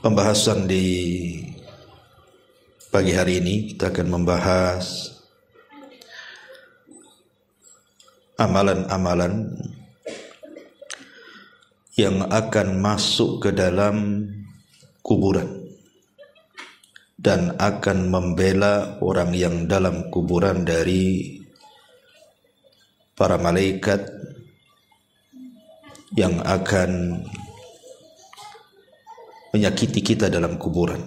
Pembahasan di pagi hari ini kita akan membahas amalan-amalan yang akan masuk ke dalam kuburan dan akan membela orang yang dalam kuburan dari para malaikat yang akan menyakiti kita dalam kuburan.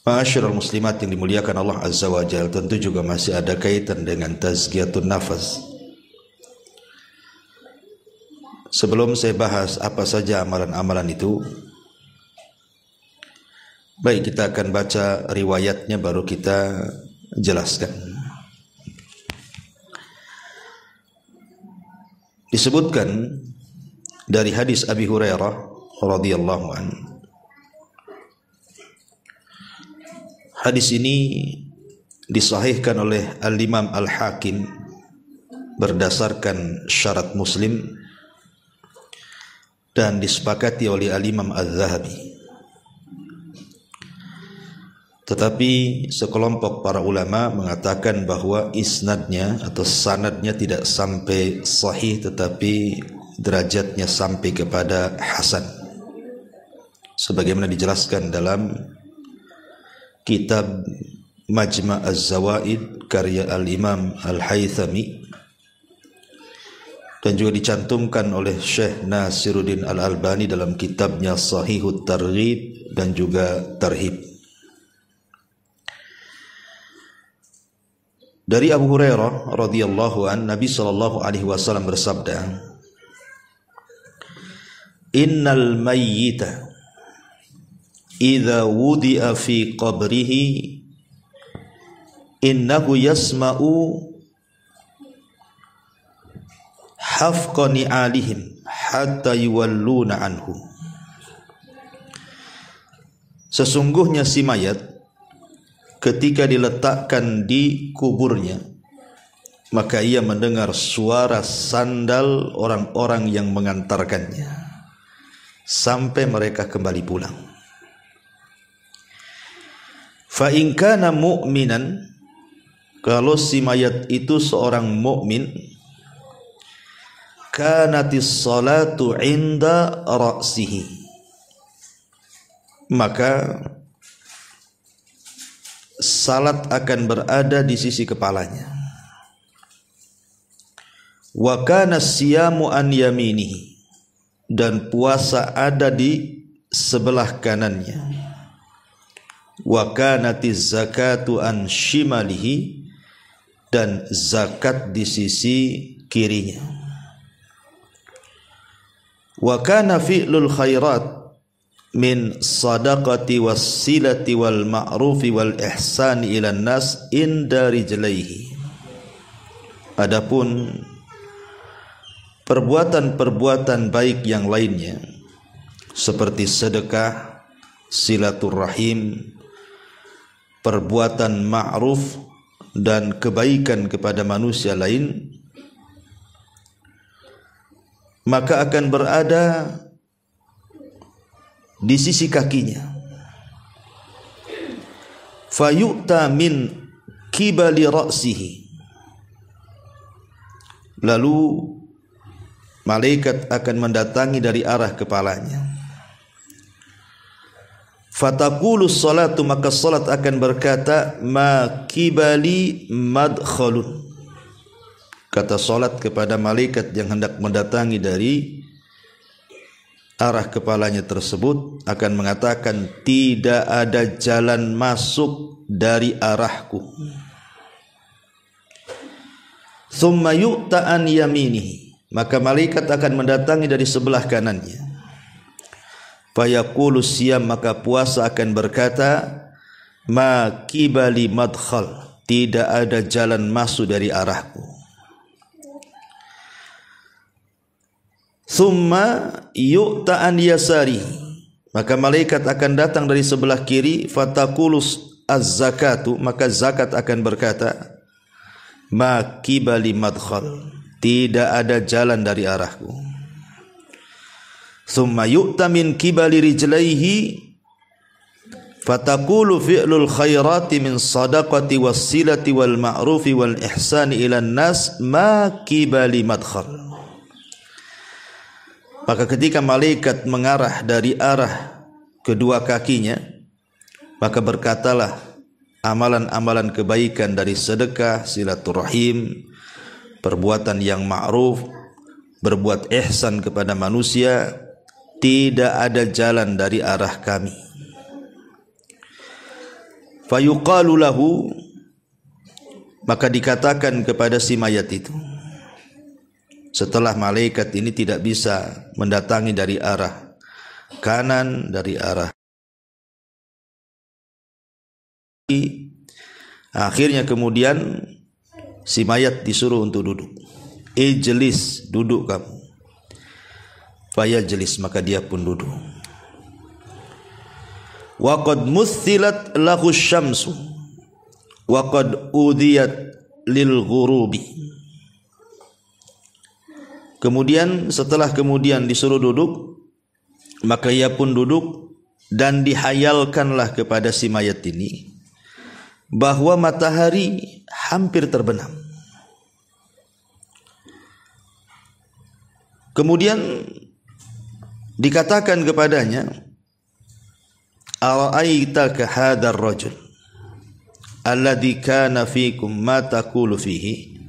Ma'asyiral muslimat yang dimuliakan Allah Azza wa Jalla, tentu juga masih ada kaitan dengan tazkiyatun nafas. Sebelum saya bahas apa saja amalan-amalan itu, baik kita akan baca riwayatnya baru kita jelaskan. Disebutkan dari hadis Abi Hurairah radhiyallahu anhu. Hadis ini disahihkan oleh Al-Imam Al-Hakim berdasarkan syarat Muslim dan disepakati oleh Al-Imam Az-Zahabi. Tetapi sekelompok para ulama mengatakan bahwa isnadnya atau sanadnya tidak sampai sahih, tetapi derajatnya sampai kepada hasan, sebagaimana dijelaskan dalam kitab Majma' Az-Zawaid karya Al-Imam Al-Haythami, dan juga dicantumkan oleh Syekh Nasiruddin Al-Albani dalam kitabnya Sahihut Targhib dan juga Tarhib. Dari Abu Hurairah radhiyallahu an, Nabi sallallahu alaihi wasallam bersabda, "Innal mayyita idza wudi'a fi qabrihi innahu yasma'u hafqa ni'alihim hatta yuwalluna anhu." Sesungguhnya si mayat ketika diletakkan di kuburnya, maka ia mendengar suara sandal orang-orang yang mengantarkannya sampai mereka kembali pulang. Fa in kana mu'minan, kalau si mayat itu seorang mukmin, kanatis salatu inda ra'sihi, maka salat akan berada di sisi kepalanya. Wa kana siyamu an yaminihi, dan puasa ada di sebelah kanannya. Wa kanatiz zakatu an shimalihi, dan zakat di sisi kirinya. Wa kana fi'lul khairat min sadaqati wassilati wal ma'rufi wal ihsani ilan nas inda rijlaihi. Adapun perbuatan-perbuatan baik yang lainnya seperti sedekah, silaturrahim, perbuatan ma'ruf dan kebaikan kepada manusia lain, maka akan berada di sisi kakinya. Fayu'ta min kibali ra'sihi, lalu malaikat akan mendatangi dari arah kepalanya. Fataqulus salatu, maka salat akan berkata, ma kibali madkhalun. Kata salat kepada malaikat yang hendak mendatangi dari arah kepalanya tersebut akan mengatakan, tidak ada jalan masuk dari arahku. Thumma yu'ta an yaminihi, maka malaikat akan mendatangi dari sebelah kanannya. Fayaqulu siyam, maka puasa akan berkata, ma kibali madkhal, tidak ada jalan masuk dari arahku. Thumma yu'ta an yasari, maka malaikat akan datang dari sebelah kiri. Fataqulus az-zakatu, maka zakat akan berkata, ma kibali madkhal, tidak ada jalan dari arahku. thumma yu'ta min kibali rijlaihi fataqulu fi'lul khairati min sadaqati wassilati wal ma'rufi wal ihsani ilan nas ma kibali madkhal. Maka ketika malaikat mengarah dari arah kedua kakinya, maka berkatalah amalan-amalan kebaikan dari sedekah, silaturahim, perbuatan yang ma'ruf, berbuat ihsan kepada manusia, tidak ada jalan dari arah kami. Fayuqalu lahu, maka dikatakan kepada si mayat itu, setelah malaikat ini tidak bisa mendatangi dari arah kanan, dari arah kiri, akhirnya kemudian si mayat disuruh untuk duduk. Ijlis, duduk kamu. Fayajlis, maka dia pun duduk. Wa qad muthilat lahu syamsu wa qad udhiyat lil ghurubi. Kemudian setelah disuruh duduk, maka ia pun duduk dan dihayalkanlah kepada si mayat ini bahwa matahari hampir terbenam. Kemudian dikatakan kepadanya, ara'aitaka hadzal rajul alladhi kana fikum ma taqulu fihi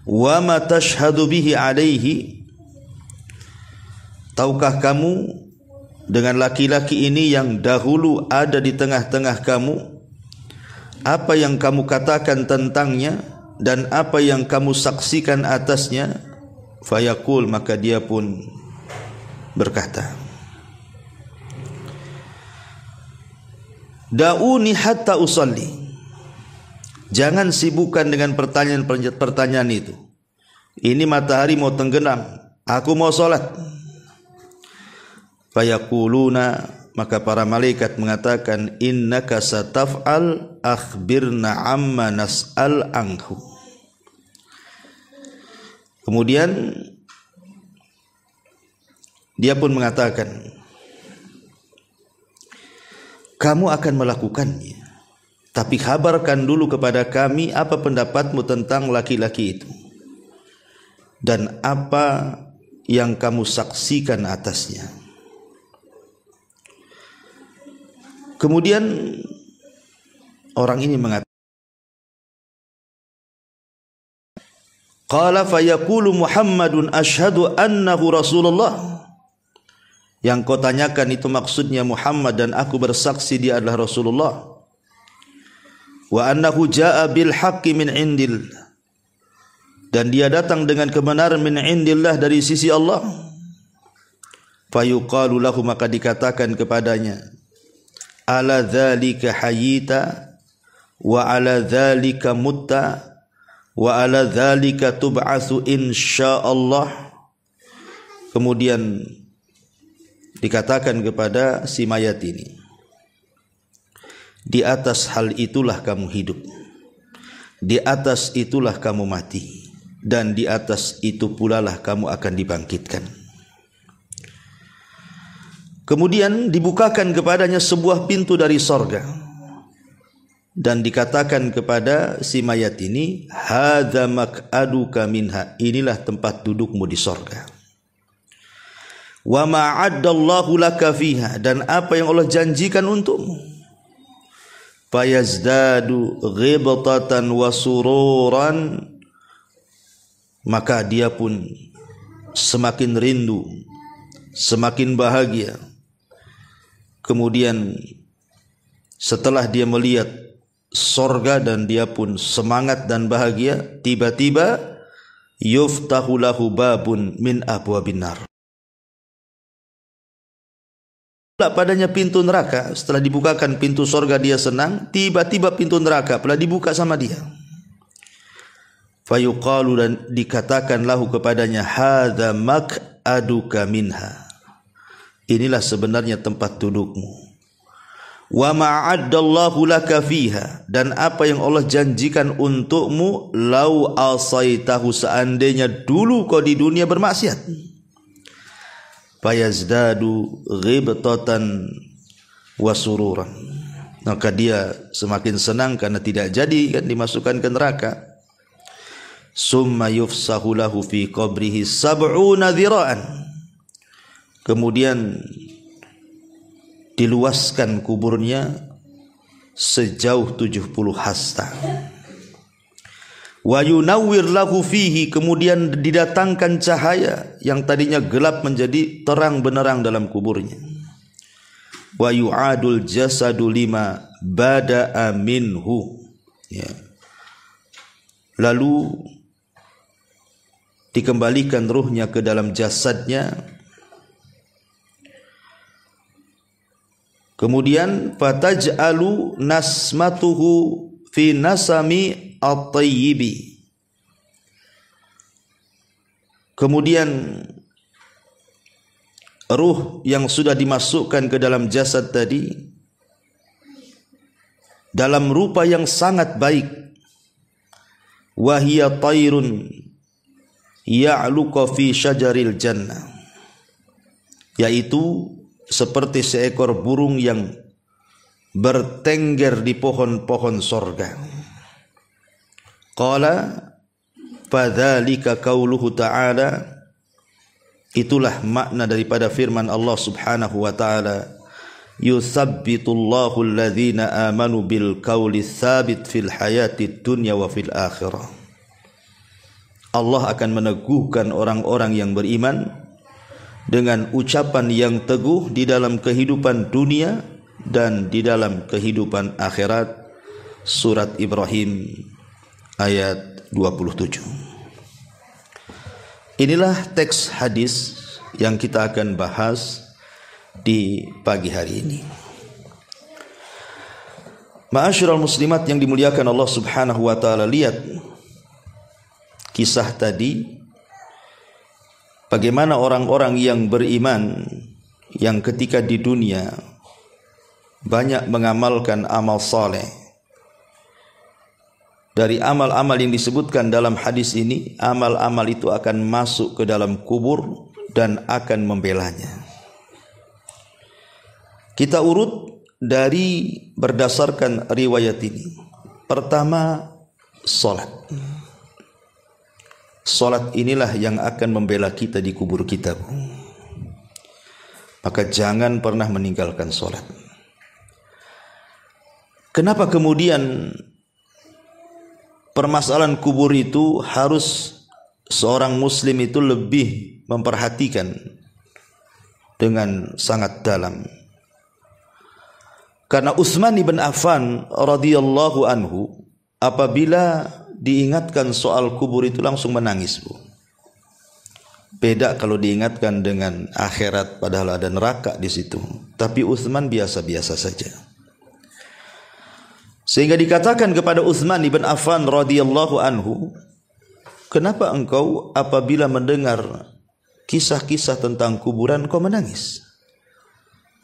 wa ma tashhadu bihi alaihi. Tahukah kamu dengan laki-laki ini yang dahulu ada di tengah-tengah kamu, apa yang kamu katakan tentangnya dan apa yang kamu saksikan atasnya? Fayaqul, maka dia pun berkata, da'uni hatta usalli. Jangan sibukkan dengan pertanyaan itu. Ini matahari mau tenggelam, aku mau salat. Fayaquluna, maka para malaikat mengatakan, innaka sataf'al akhbirna amma nas'al anhu. Kemudian dia pun mengatakan, kamu akan melakukannya, tapi kabarkan dulu kepada kami apa pendapatmu tentang laki-laki itu dan apa yang kamu saksikan atasnya. Kemudian orang ini mengatakan, qala fayaqulu Muhammadun asyhadu annahu Rasulullah. Yang kau tanyakan itu maksudnya Muhammad dan aku bersaksi dia adalah Rasulullah. Wa annahu jaa bil haqqi min indil, dan dia datang dengan kebenaran min indillah, dari sisi Allah. Fayuqalu lahu, maka dikatakan kepadanya, ala dzalika hayyita wa ala dzalika mutta wa ala dzalika tub'atsu insyaallah. Kemudian dikatakan kepada si mayat ini, di atas hal itulah kamu hidup, di atas itulah kamu mati, dan di atas itu pula lah kamu akan dibangkitkan. Kemudian dibukakan kepadanya sebuah pintu dari sorga, dan dikatakan kepada si mayat ini, hadza maq'aduka minha, inilah tempat dudukmu di sorga. Wa ma'addallahu laka fiha, dan apa yang Allah janjikan untukmu. Fayazdadu ghibtatan wa sururan, maka dia pun semakin rindu, semakin bahagia. Kemudian setelah dia melihat sorga dan dia pun semangat dan bahagia, tiba-tiba yuftahu lahu babun min abwabin nar, padanya pintu neraka. Setelah dibukakan pintu sorga dia senang, tiba-tiba pintu neraka pula dibuka sama dia. Fayuqalu, dan dikatakan lahu kepadanya, hadza maq'aduka minha, inilah sebenarnya tempat dudukmu. Wa ma'addallahu laka fiha, dan apa yang Allah janjikan untukmu, lau asaitahu, seandainya dulu kau di dunia bermaksiat. fayazdadu ghibtatan wa sururan. Maka dia semakin senang karena tidak jadi kan dimasukkan ke neraka. Summa yufsahu lahu fi qabrihi sab'una dhira'an. Kemudian diluaskan kuburnya sejauh 70 hasta. Wa yunawwir lahu fihi, kemudian didatangkan cahaya yang tadinya gelap menjadi terang benderang dalam kuburnya. Wa yu'adul jasadu lima bada'a minhu, ya. Lalu dikembalikan ruhnya ke dalam jasadnya. Kemudian fataj'alu nasmatuhu fi nasami at-tayyibi. Kemudian ruh yang sudah dimasukkan ke dalam jasad tadi dalam rupa yang sangat baik, wa hiya tayrun ya'luqa fi syajaril jannah, yaitu seperti seekor burung yang bertengger di pohon-pohon sorga. Qala fadzalika qauluhu ta'ala, itulah makna daripada firman Allah Subhanahu wa taala, yutsabbitullahu alladhina amanu bil qauli tsabit fil hayatid dunya wa fil akhirah. Allah akan meneguhkan orang-orang yang beriman dengan ucapan yang teguh di dalam kehidupan dunia dan di dalam kehidupan akhirat. Surat Ibrahim ayat 27. Inilah teks hadis yang kita akan bahas di pagi hari ini. Ma'asyiral muslimat yang dimuliakan Allah Subhanahu wa taala, lihat kisah tadi, bagaimana orang-orang yang beriman yang ketika di dunia banyak mengamalkan amal saleh. Dari amal-amal yang disebutkan dalam hadis ini, amal-amal itu akan masuk ke dalam kubur dan akan membelanya. Kita urut dari berdasarkan riwayat ini. Pertama, salat. Salat inilah yang akan membela kita di kubur kita. Maka jangan pernah meninggalkan salat. Kenapa kemudian permasalahan kubur itu harus seorang muslim itu lebih memperhatikan dengan sangat dalam? Karena Utsman bin Affan radhiyallahu anhu apabila diingatkan soal kubur itu langsung menangis, Bu. Beda kalau diingatkan dengan akhirat padahal ada neraka di situ. Tapi Utsman biasa-biasa saja. Sehingga dikatakan kepada Utsman bin Affan radhiyallahu anhu, kenapa engkau apabila mendengar kisah-kisah tentang kuburan kau menangis?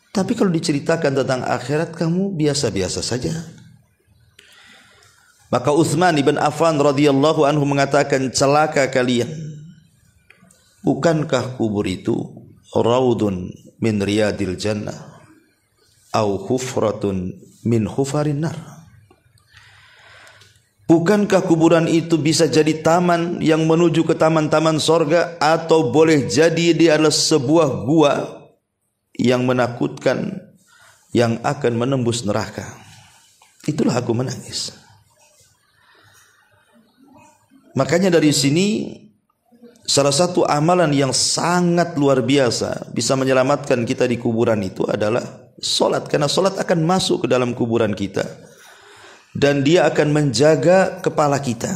Tapi kalau diceritakan tentang akhirat kamu biasa-biasa saja. Maka Utsman bin Affan radhiyallahu anhu mengatakan, celaka kalian. Bukankah kubur itu raudun min riyadil jannah au hufratun min hufarin nar? Bukankah kuburan itu bisa jadi taman yang menuju ke taman-taman sorga, atau boleh jadi dia adalah sebuah gua yang menakutkan yang akan menembus neraka? Itulah aku menangis. Makanya dari sini salah satu amalan yang sangat luar biasa bisa menyelamatkan kita di kuburan itu adalah solat. Karena solat akan masuk ke dalam kuburan kita dan dia akan menjaga kepala kita.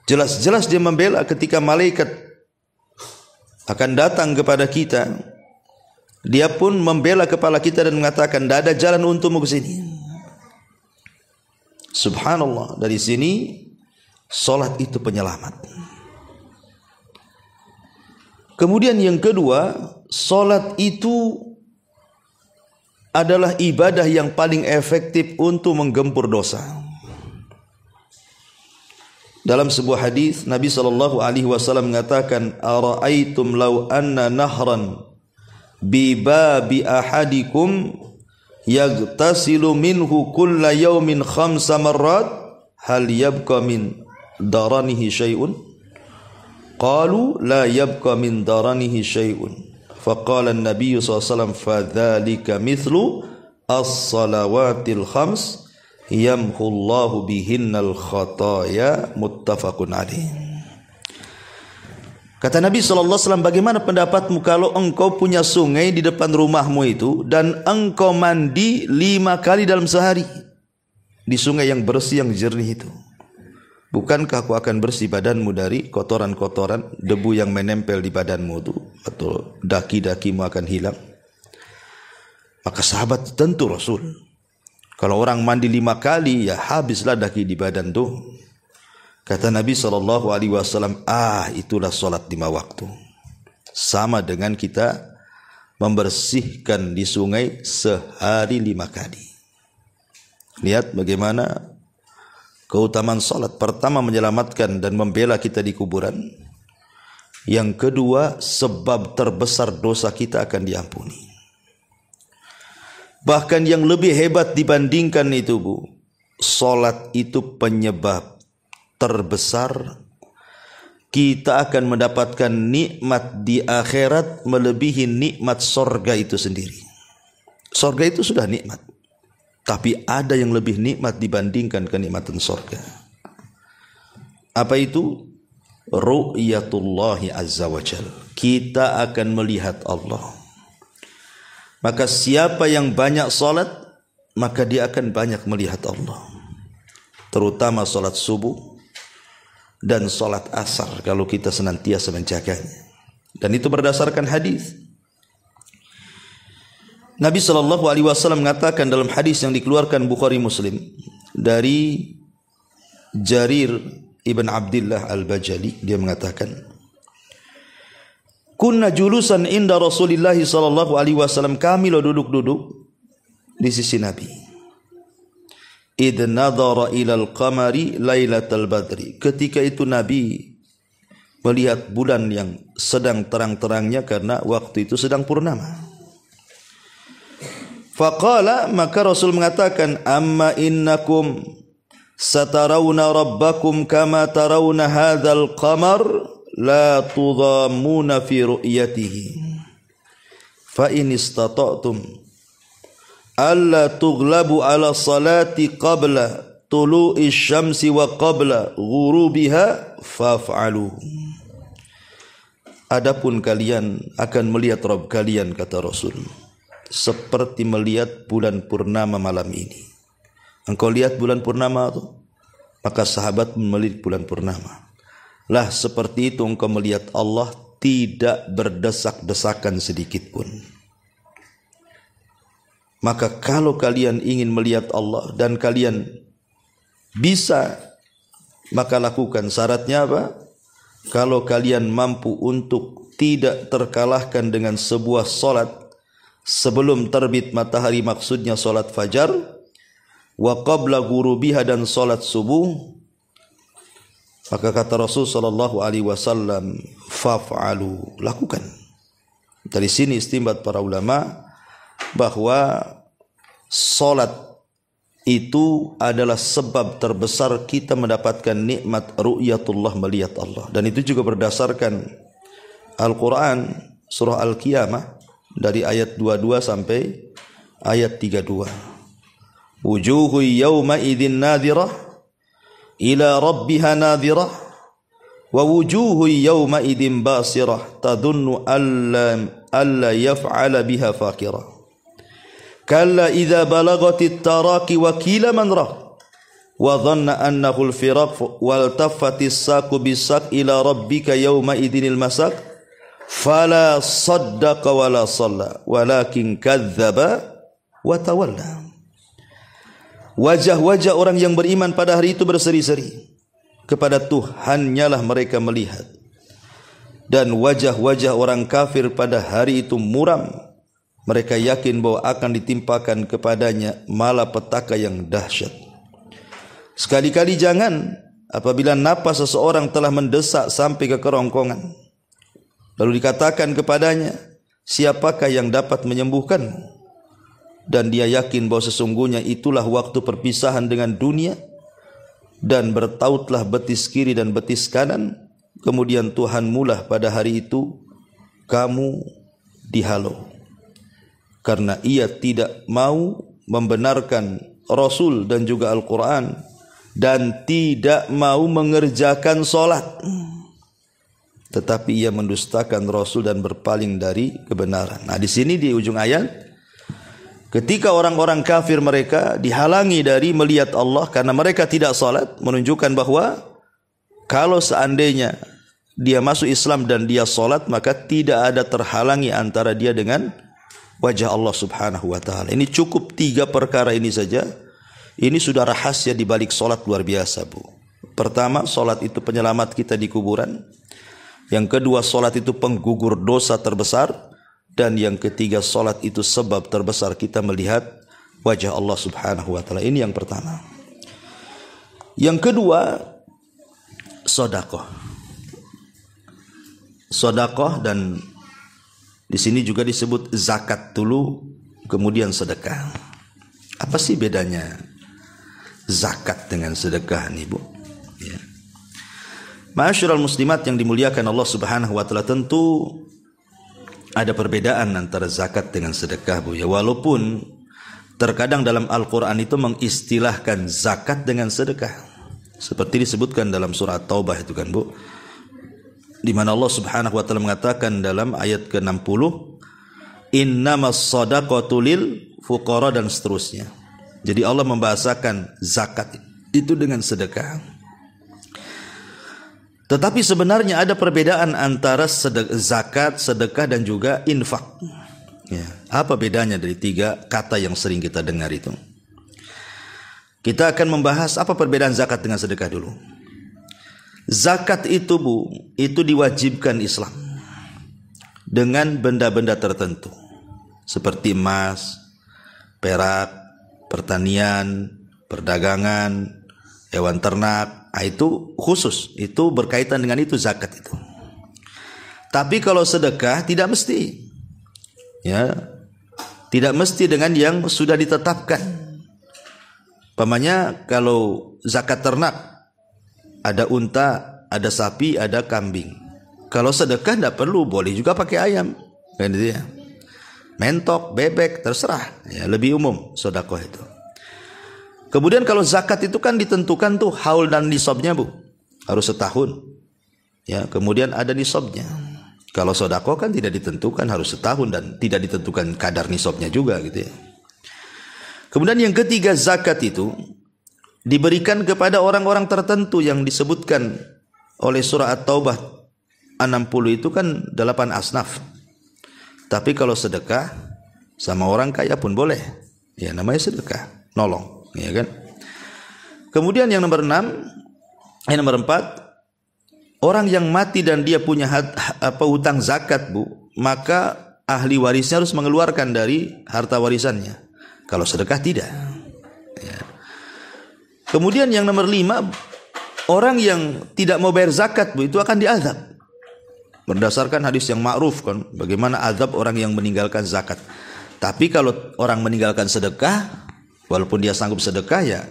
Jelas-jelas dia membela ketika malaikat akan datang kepada kita. Dia pun membela kepala kita dan mengatakan, tidak ada jalan untukmu ke sini. Subhanallah, dari sini salat itu penyelamat. Kemudian yang kedua, salat itu adalah ibadah yang paling efektif untuk menggempur dosa. Dalam sebuah hadis Nabi SAW mengatakan, "Ara'aitum law anna nahran bi babi ahadikum yagtasilu minhu kulla yawmin 5 marrat hal yabqa min daranihi syai'un?" Qalu la yabqa min daranihi syai'un. Faqala an-nabiy SAW, "Fadzalika mithlu as-salawatil khams yamhullahu bihinnal khataya." Muttafaqun alaih. Kata Nabi SAW, bagaimana pendapatmu kalau engkau punya sungai di depan rumahmu itu dan engkau mandi 5 kali dalam sehari di sungai yang bersih, yang jernih itu? Bukankah aku akan bersih badanmu dari kotoran-kotoran, debu yang menempel di badanmu itu, atau daki-dakimu akan hilang? Maka sahabat tentu Rasul, kalau orang mandi 5 kali, ya habislah daki di badan tuh. Kata Nabi SAW, itulah solat 5 waktu. Sama dengan kita membersihkan di sungai sehari 5 kali. Lihat bagaimana keutamaan solat. Pertama, menyelamatkan dan membela kita di kuburan. Yang kedua, sebab terbesar dosa kita akan diampuni. Bahkan yang lebih hebat dibandingkan itu, Bu, solat itu penyebab terbesar kita akan mendapatkan nikmat di akhirat melebihi nikmat sorga itu sendiri. Sorga itu sudah nikmat, tapi ada yang lebih nikmat dibandingkan kenikmatan sorga. Apa itu? Ru'yatullahi azza wa jal. Kita akan melihat Allah. Maka siapa yang banyak solat, maka dia akan banyak melihat Allah. Terutama solat subuh dan solat asar, kalau kita senantiasa menjaganya. Dan itu berdasarkan hadis. Nabi SAW mengatakan dalam hadis yang dikeluarkan Bukhari Muslim dari Jarir ibn Abdullah al-Bajali, dia mengatakan, kunna julusan inda Rasulillah SAW, kami lo duduk-duduk di sisi Nabi. Idh nadhara ilal qamari lailatal badri. Ketika itu Nabi melihat bulan yang sedang terang-terangnya karena waktu itu sedang purnama. Faqala, maka Rasul mengatakan, amma innakum satarawna rabbakum kama tarawna hadzal qamar la tudhammuna fi ru'yatihi fa in istata'tum alla tughlabu ala salati qabla tulu'i syamsi wa qabla ghurubiha faf'alu. Adapun kalian akan melihat Rabb kalian, kata Rasul, seperti melihat bulan purnama malam ini. Engkau lihat bulan purnama itu, maka sahabat melihat bulan purnama. Lah seperti itu engkau melihat Allah, tidak berdesak-desakan sedikit pun. Maka kalau kalian ingin melihat Allah dan kalian bisa, maka lakukan. Syaratnya apa? Kalau kalian mampu untuk tidak terkalahkan dengan sebuah solat sebelum terbit matahari, maksudnya solat fajar, wa qabla ghurubiha, dan solat subuh, maka kata Rasul sallallahu alaihi wasallam, faf'alu, lakukan. Dari sini istinbat para ulama bahwa solat itu adalah sebab terbesar kita mendapatkan nikmat ru'yatullah, melihat Allah. Dan itu juga berdasarkan Al-Quran surah Al-Qiyamah dari ayat 22 sampai ayat 32. Wujuhu yawma idzin nadhirah ila rabbiha nadhirah wa wujuhu yawma idzin basirah tadhunnu alla yaf'ala biha faqirah kalla idza balagatit taraqi wa qila man rah wa dhanna annahu al-firaq wal taffatis saqu bisaq ila rabbika yawma idzinil masaq fala saddaqa wala shalla walakin kadzdzaba wa tawalla. Wajah-wajah orang yang beriman pada hari itu berseri-seri, kepada Tuhannya lah mereka melihat. Dan wajah-wajah orang kafir pada hari itu muram, mereka yakin bahwa akan ditimpakan kepadanya malapetaka yang dahsyat. Sekali-kali jangan apabila napas seseorang telah mendesak sampai ke kerongkongan, lalu dikatakan kepadanya, siapakah yang dapat menyembuhkanmu? Dan dia yakin bahwa sesungguhnya itulah waktu perpisahan dengan dunia, dan bertautlah betis kiri dan betis kanan, kemudian Tuhanmu lah pada hari itu kamu dihalau. Karena ia tidak mau membenarkan Rasul dan juga Al-Quran, dan tidak mau mengerjakan solat, tetapi ia mendustakan Rasul dan berpaling dari kebenaran. Nah, di sini di ujung ayat, ketika orang-orang kafir mereka dihalangi dari melihat Allah karena mereka tidak salat, menunjukkan bahwa kalau seandainya dia masuk Islam dan dia salat, maka tidak ada terhalangi antara dia dengan wajah Allah Subhanahu wa taala. Ini cukup 3 perkara ini saja. Ini sudah rahasia di balik salat luar biasa, Bu. Pertama, salat itu penyelamat kita di kuburan. Yang kedua, salat itu penggugur dosa terbesar. Dan yang ketiga, salat itu sebab terbesar kita melihat wajah Allah Subhanahu wa taala. Ini yang pertama. Yang kedua, sedekah. Sedekah, dan di sini juga disebut zakat dulu, kemudian sedekah. Apa sih bedanya zakat dengan sedekah nih, Bu? Ya. Ma'asyiral muslimat yang dimuliakan Allah Subhanahu wa taala, tentu ada perbedaan antara zakat dengan sedekah, Bu. Ya, walaupun terkadang dalam Al-Qur'an itu mengistilahkan zakat dengan sedekah. Seperti disebutkan dalam surah Taubah itu kan, Bu. Di mana Allah Subhanahu wa taala mengatakan dalam ayat ke-60, innamas shadaqatu lil fuqara, dan seterusnya. Jadi Allah membahasakan zakat itu dengan sedekah. Tetapi sebenarnya ada perbedaan antara zakat, sedekah, dan juga infak. Ya, apa bedanya dari 3 kata yang sering kita dengar itu? Kita akan membahas apa perbedaan zakat dengan sedekah dulu. Zakat itu, Bu, itu diwajibkan Islam dengan benda-benda tertentu seperti emas, perak, pertanian, perdagangan, hewan ternak. Nah, itu khusus, itu berkaitan dengan itu zakat itu. Tapi kalau sedekah tidak mesti, ya, tidak mesti dengan yang sudah ditetapkan. Umpamanya kalau zakat ternak, ada unta, ada sapi, ada kambing. Kalau sedekah tidak perlu, boleh juga pakai ayam, kan gitu ya. Mentok, bebek, terserah, ya, lebih umum sedekah itu. Kemudian kalau zakat itu kan ditentukan tuh haul dan nisabnya, Bu, harus setahun. Ya, kemudian ada nisabnya. Kalau sedekah kan tidak ditentukan, harus setahun, dan tidak ditentukan kadar nisabnya juga gitu ya. Kemudian yang ketiga, zakat itu diberikan kepada orang-orang tertentu yang disebutkan oleh surah At-Taubah 60 itu kan 8 asnaf. Tapi kalau sedekah sama orang kaya pun boleh. Ya, namanya sedekah, nolong, ya kan? Kemudian yang nomor 4, orang yang mati dan dia punya hutang zakat, Bu, maka ahli warisnya harus mengeluarkan dari harta warisannya. Kalau sedekah tidak. Ya. Kemudian yang nomor 5, orang yang tidak mau bayar zakat, Bu, itu akan diazab. Berdasarkan hadis yang ma'ruf kan, bagaimana azab orang yang meninggalkan zakat. Tapi kalau orang meninggalkan sedekah, walaupun dia sanggup sedekah, ya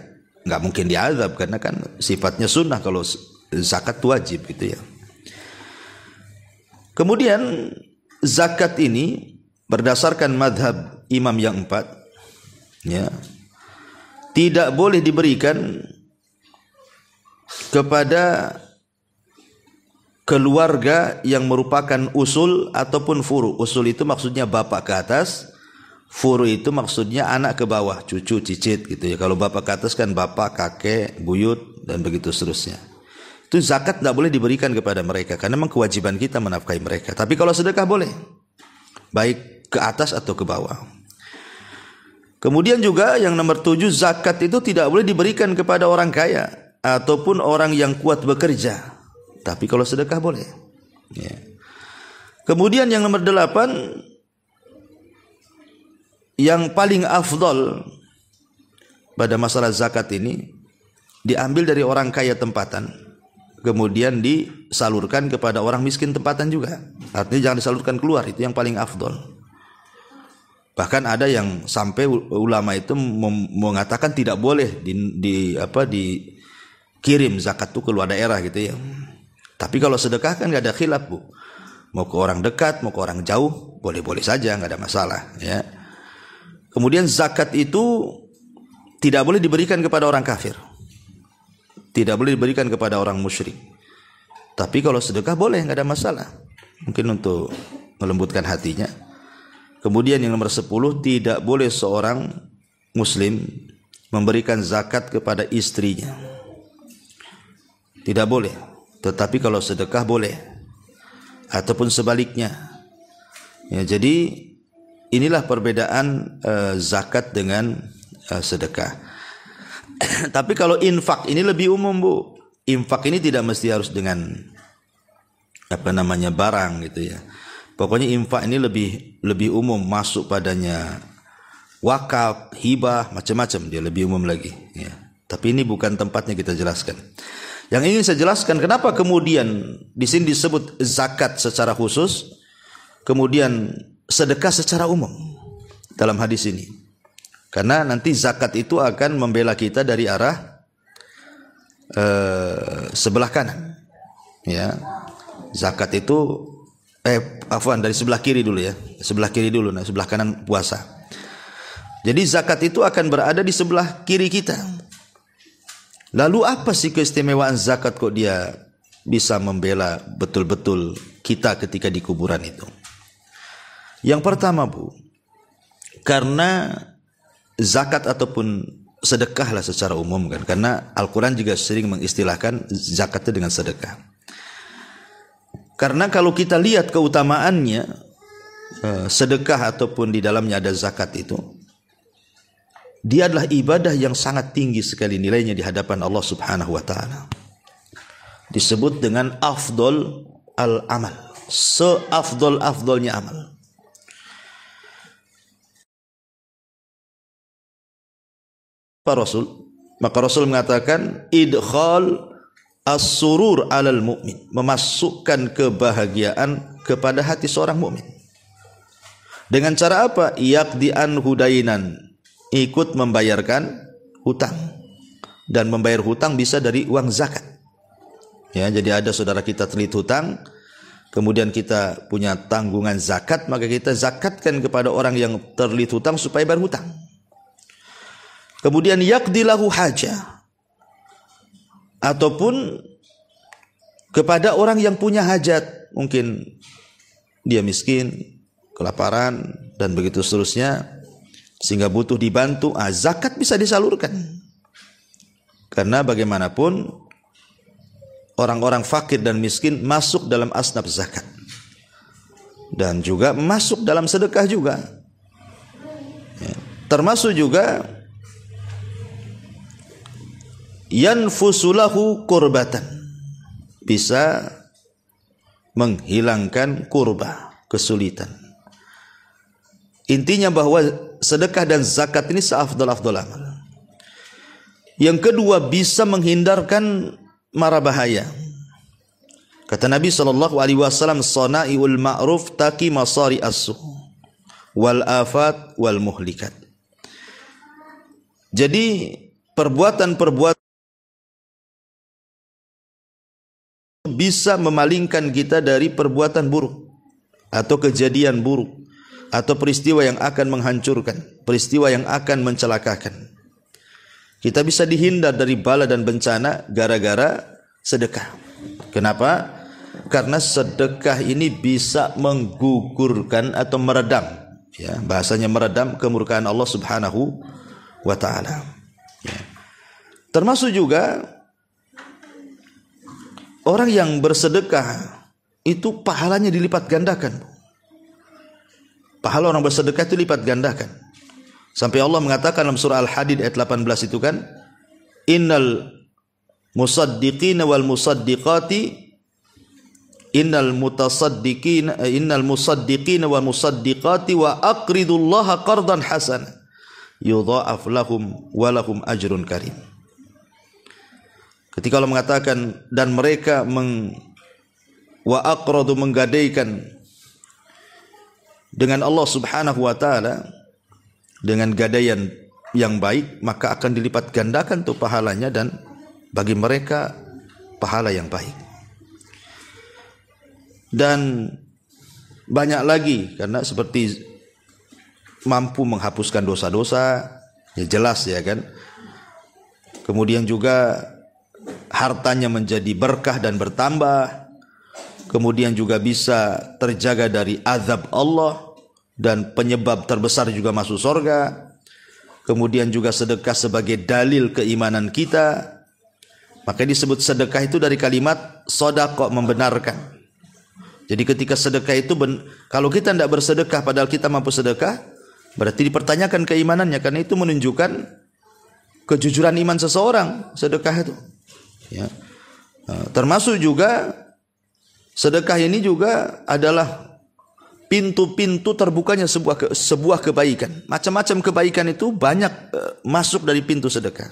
nggak mungkin diazab, karena kan sifatnya sunnah. Kalau zakat wajib gitu ya. Kemudian zakat ini berdasarkan madhab imam yang 4, ya, tidak boleh diberikan kepada keluarga yang merupakan usul ataupun furu. Usul itu maksudnya bapak ke atas, furu itu maksudnya anak ke bawah, cucu, cicit gitu ya. Kalau bapak ke atas kan bapak, kakek, buyut, dan begitu seterusnya. Itu zakat tidak boleh diberikan kepada mereka, karena memang kewajiban kita menafkahi mereka. Tapi kalau sedekah boleh, baik ke atas atau ke bawah. Kemudian juga yang nomor 7, zakat itu tidak boleh diberikan kepada orang kaya ataupun orang yang kuat bekerja. Tapi kalau sedekah boleh. Ya. Kemudian yang nomor 8, yang paling afdol pada masalah zakat ini, diambil dari orang kaya tempatan, kemudian disalurkan kepada orang miskin tempatan juga. Artinya jangan disalurkan keluar, itu yang paling afdol. Bahkan ada yang sampai ulama itu mengatakan tidak boleh dikirim zakat itu keluar daerah gitu ya. Tapi kalau sedekah kan nggak ada khilaf, Bu. Mau ke orang dekat, mau ke orang jauh, boleh-boleh saja, nggak ada masalah ya. Kemudian zakat itu tidak boleh diberikan kepada orang kafir. Tidak boleh diberikan kepada orang musyrik. Tapi kalau sedekah boleh, nggak ada masalah. Mungkin untuk melembutkan hatinya. Kemudian yang nomor 10, tidak boleh seorang muslim memberikan zakat kepada istrinya. Tidak boleh. Tetapi kalau sedekah boleh. Ataupun sebaliknya. Ya, jadi inilah perbedaan zakat dengan sedekah. Tapi kalau infak ini lebih umum, Bu. Infak ini tidak mesti harus dengan barang gitu ya. Pokoknya infak ini lebih umum, masuk padanya wakaf, hibah, macam-macam, dia lebih umum lagi ya. Tapi ini bukan tempatnya kita jelaskan. Yang ingin saya jelaskan kenapa kemudian di sini disebut zakat secara khusus, kemudian sedekah secara umum dalam hadis ini. Karena nanti zakat itu akan membela kita dari arah sebelah kanan. Ya. Zakat itu dari sebelah kiri dulu ya. Sebelah kiri dulu, nah sebelah kanan puasa. Jadi zakat itu akan berada di sebelah kiri kita. Lalu apa sih keistimewaan zakat kok dia bisa membela betul-betul kita ketika di kuburan itu? Yang pertama, Bu, karena zakat ataupun sedekah lah secara umum kan, karena Al-Quran juga sering mengistilahkan zakat itu dengan sedekah. Karena kalau kita lihat keutamaannya, sedekah ataupun di dalamnya ada zakat itu, dia adalah ibadah yang sangat tinggi sekali nilainya di hadapan Allah Subhanahu wa taala. Disebut dengan afdol al-amal, seafdol-afdolnya amal. Maka Rasul mengatakan idkhal as-surur 'alal mu'min, memasukkan kebahagiaan kepada hati seorang mukmin. Dengan cara apa? Yaqdi an hudainan, ikut membayarkan hutang. Dan membayar hutang bisa dari uang zakat. Ya, jadi ada saudara kita terlilit hutang, kemudian kita punya tanggungan zakat, maka kita zakatkan kepada orang yang terlilit hutang supaya bayar hutang. Kemudian yaqdilahu hajah, ataupun kepada orang yang punya hajat, mungkin dia miskin, kelaparan dan begitu seterusnya, sehingga butuh dibantu, zakat bisa disalurkan. Karena bagaimanapun orang-orang fakir dan miskin masuk dalam asnaf zakat dan juga masuk dalam sedekah juga ya. Termasuk juga yanfusulahu kurbatan, bisa menghilangkan kurba, kesulitan. Intinya bahwa sedekah dan zakat ini seafdal-afdal amal. Yang kedua, bisa menghindarkan mara bahaya. Kata Nabi SAW, sana'iul ma'ruf taki masari as-su wal afat wal muhlikat. Jadi perbuatan-perbuatan bisa memalingkan kita dari perbuatan buruk atau kejadian buruk atau peristiwa yang akan menghancurkan, peristiwa yang akan mencelakakan. Kita bisa dihindar dari bala dan bencana gara-gara sedekah. Kenapa? Karena sedekah ini bisa menggugurkan atau meredam, ya, bahasanya meredam kemurkaan Allah Subhanahu wa taala. Ya. Termasuk juga orang yang bersedekah itu pahalanya dilipat gandakan. Pahala orang bersedekah itu lipat gandakan. Sampai Allah mengatakan dalam surah Al-Hadid ayat 18 itu kan, innal musaddiqina wal musaddiqati innal musaddiqina wal musaddiqati wa aqridullaha qardan hasana yudha'af lahum wa lahum ajrun karim. Ketika Allah mengatakan dan mereka wa aqradu menggadaikan dengan Allah Subhanahu wa taala dengan gadaian yang baik, maka akan dilipat gandakan tuh pahalanya dan bagi mereka pahala yang baik. Dan banyak lagi, karena seperti mampu menghapuskan dosa-dosa, ya jelas ya kan. Kemudian juga hartanya menjadi berkah dan bertambah. Kemudian juga bisa terjaga dari azab Allah, dan penyebab terbesar juga masuk surga. Kemudian juga sedekah sebagai dalil keimanan kita. Maka disebut sedekah itu dari kalimat sodaqah, membenarkan. Jadi ketika sedekah itu kalau kita tidak bersedekah padahal kita mampu sedekah, berarti dipertanyakan keimanannya, karena itu menunjukkan kejujuran iman seseorang sedekah itu. Ya. Termasuk juga sedekah ini juga adalah pintu-pintu terbukanya sebuah kebaikan. Macam-macam kebaikan itu banyak masuk dari pintu sedekah.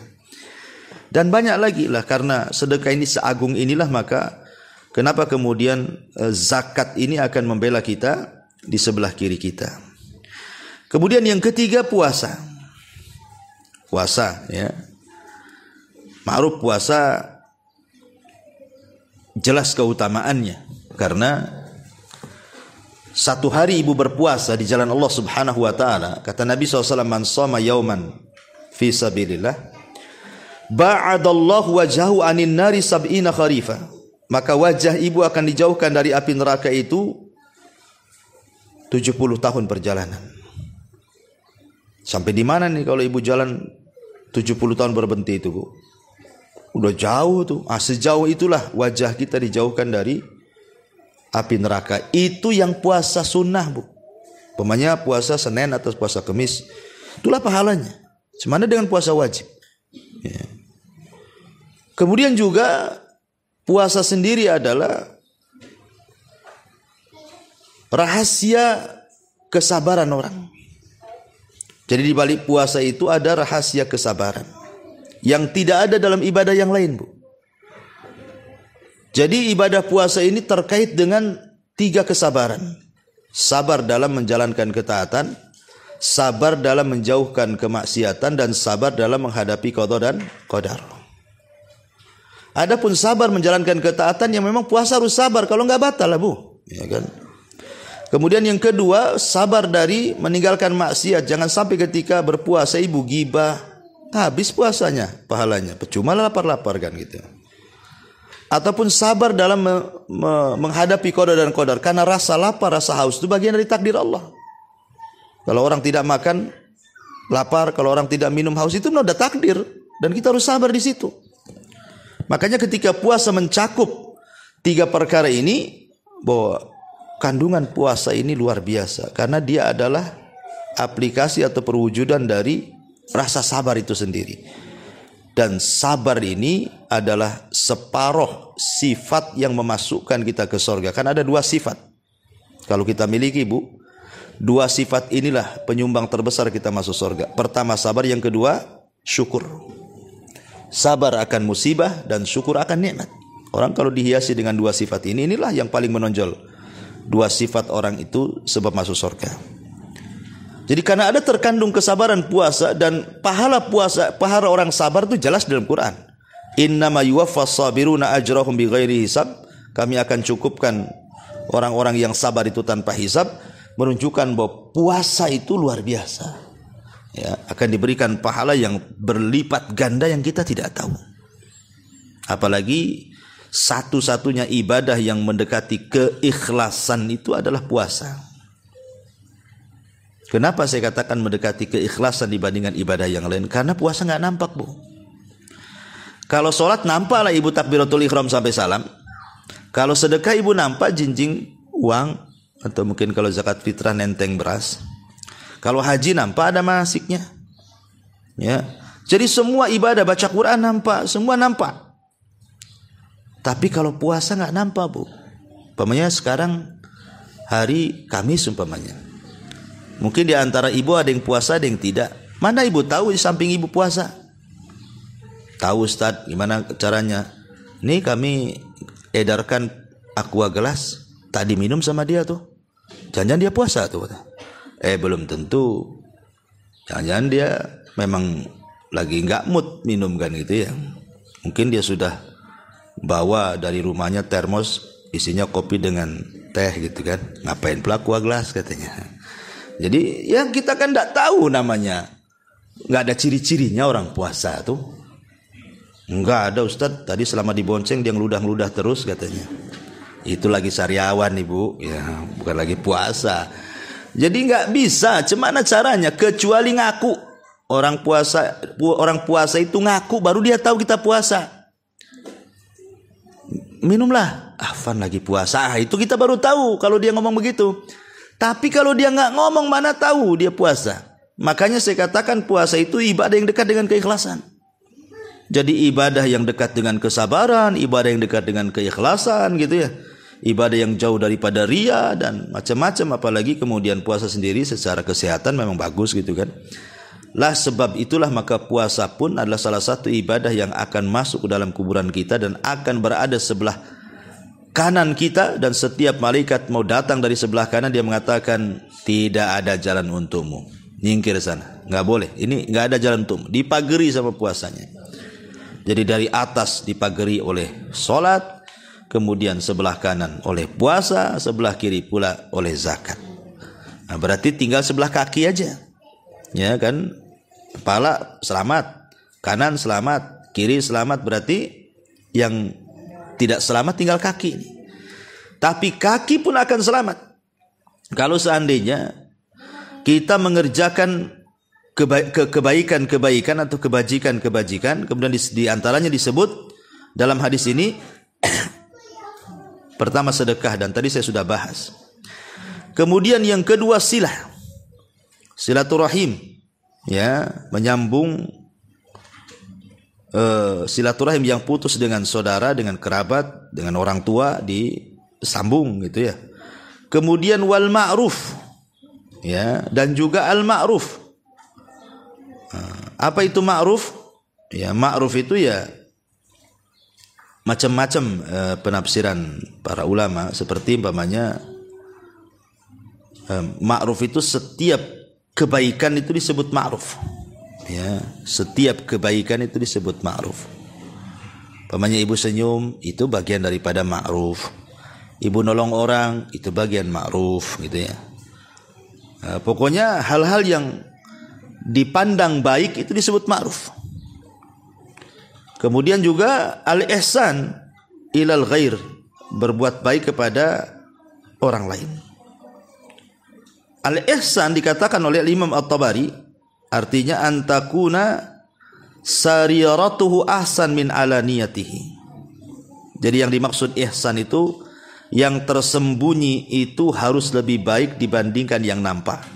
Dan banyak lagi lah, karena sedekah ini seagung inilah, maka kenapa kemudian zakat ini akan membela kita di sebelah kiri kita. Kemudian yang ketiga puasa. Puasa ya. Ma'ruf puasa jelas keutamaannya, karena satu hari ibu berpuasa di jalan Allah Subhanahu wa taala, kata Nabi SAW, man shoma yauman fi sabilillah ba'adallahu wajhahu anin nari sab'ina kharifa. Maka wajah ibu akan dijauhkan dari api neraka itu 70 tahun perjalanan. Sampai di mana nih kalau ibu jalan 70 tahun berhenti itu, Bu? Udah jauh tuh. Sejauh itulah wajah kita dijauhkan dari api neraka. Itu yang puasa sunnah, Bu. Pemanya puasa Senin atau puasa Kamis, itulah pahalanya. Semana dengan puasa wajib. Ya. Kemudian juga puasa sendiri adalah rahasia kesabaran orang. Jadi di balik puasa itu ada rahasia kesabaran yang tidak ada dalam ibadah yang lain, Bu. Jadi ibadah puasa ini terkait dengan 3 kesabaran. Sabar dalam menjalankan ketaatan, sabar dalam menjauhkan kemaksiatan, dan sabar dalam menghadapi qada dan qadar. Adapun sabar menjalankan ketaatan, yang memang puasa harus sabar, kalau enggak batal lah, Bu. Ya kan? Kemudian yang kedua, sabar dari meninggalkan maksiat. Jangan sampai ketika berpuasa ibu gibah, habis puasanya pahalanya, percuma lapar-lapar kan gitu. Ataupun sabar dalam menghadapi qada dan qadar, karena rasa lapar, rasa haus itu bagian dari takdir Allah. Kalau orang tidak makan lapar, kalau orang tidak minum haus, itu sudah takdir, dan kita harus sabar di situ. Makanya ketika puasa mencakup 3 perkara ini, bahwa kandungan puasa ini luar biasa, karena dia adalah aplikasi atau perwujudan dari rasa sabar itu sendiri. Dan sabar ini adalah separuh sifat yang memasukkan kita ke surga. Kan ada 2 sifat kalau kita miliki, Bu. 2 sifat inilah penyumbang terbesar kita masuk surga. Pertama sabar, yang kedua syukur. Sabar akan musibah dan syukur akan nikmat. Orang kalau dihiasi dengan 2 sifat ini, inilah yang paling menonjol. 2 sifat orang itu sebab masuk surga. Jadi karena ada terkandung kesabaran puasa, dan pahala puasa, pahala orang sabar itu jelas dalam Quran. Innama yuwaffas sabiruna ajrahum bighairi hisab. Kami akan cukupkan orang-orang yang sabar itu tanpa hisab, menunjukkan bahwa puasa itu luar biasa. Ya, akan diberikan pahala yang berlipat ganda yang kita tidak tahu. Apalagi satu-satunya ibadah yang mendekati keikhlasan itu adalah puasa. Kenapa saya katakan mendekati keikhlasan dibandingkan ibadah yang lain? Karena puasa nggak nampak, Bu. Kalau sholat nampak lah ibu takbiratul ihram sampai salam. Kalau sedekah ibu nampak jinjing uang, atau mungkin kalau zakat fitrah nenteng beras. Kalau haji nampak ada masiknya. Ya. Jadi semua ibadah, baca Quran nampak, semua nampak. Tapi kalau puasa nggak nampak, Bu. Umpamanya sekarang hari Kamis umpamanya. Mungkin di antara ibu ada yang puasa, ada yang tidak. Mana ibu tahu di samping ibu puasa? tahu Ustaz gimana caranya? Nih kami edarkan aqua gelas, tak diminum sama dia tuh. Jangan-jangan dia puasa tuh. Belum tentu. Jangan-jangan dia memang lagi nggak mood minum kan gitu ya. Mungkin dia sudah bawa dari rumahnya termos isinya kopi dengan teh gitu kan. Ngapain pula aqua gelas katanya. Jadi yang kita kan nggak tahu namanya. Nggak ada ciri-cirinya orang puasa tuh. Nggak ada Ustadz, tadi selama dibonceng dia ngeludah-ngeludah terus katanya. Itu lagi sariawan Ibu, ya bukan lagi puasa. Jadi nggak bisa, gimana caranya? Kecuali ngaku. Orang puasa itu ngaku baru dia tahu kita puasa. Minumlah, Afan lagi puasa. Itu kita baru tahu kalau dia ngomong begitu. Tapi kalau dia nggak ngomong mana tahu dia puasa. Makanya saya katakan puasa itu ibadah yang dekat dengan keikhlasan. Jadi ibadah yang dekat dengan kesabaran, ibadah yang dekat dengan keikhlasan gitu ya. Ibadah yang jauh daripada ria dan macam-macam, apalagi kemudian puasa sendiri secara kesehatan memang bagus gitu kan. Lah sebab itulah maka puasa pun adalah salah satu ibadah yang akan masuk ke dalam kuburan kita dan akan berada sebelah kanan kita, dan setiap malaikat mau datang dari sebelah kanan dia mengatakan tidak ada jalan untukmu. Nyingkir sana, nggak boleh. Ini nggak ada jalan untukmu. Dipagari sama puasanya. Jadi dari atas dipagari oleh solat, kemudian sebelah kanan oleh puasa, sebelah kiri pula oleh zakat. Nah, berarti tinggal sebelah kaki aja, ya kan? Kepala selamat, kanan selamat, kiri selamat. Berarti yang tidak selamat tinggal kaki. Tapi kaki pun akan selamat kalau seandainya kita mengerjakan kebaikan atau kebajikan, kemudian di antaranya disebut dalam hadis ini pertama sedekah, dan tadi saya sudah bahas. Kemudian yang kedua silaturahim, ya, menyambung silaturahim yang putus dengan saudara, dengan kerabat, dengan orang tua disambung gitu ya. Kemudian wal ma'ruf, ya, dan juga al ma'ruf. Apa itu ma'ruf? Ya, ma'ruf itu ya macam-macam penafsiran para ulama, seperti umpamanya ma'ruf itu setiap kebaikan itu disebut ma'ruf. Ya, setiap kebaikan itu disebut ma'ruf. Umpamanya ibu senyum itu bagian daripada ma'ruf. Ibu nolong orang itu bagian ma'ruf gitu ya. Pokoknya hal-hal yang dipandang baik itu disebut ma'ruf. Kemudian juga al-ihsan ilal ghair, berbuat baik kepada orang lain. Al-ihsan dikatakan oleh Imam At-Tabari artinya antakuna sariratuhu ahsan min alaniyatihi. Jadi yang dimaksud ihsan itu yang tersembunyi itu harus lebih baik dibandingkan yang nampak.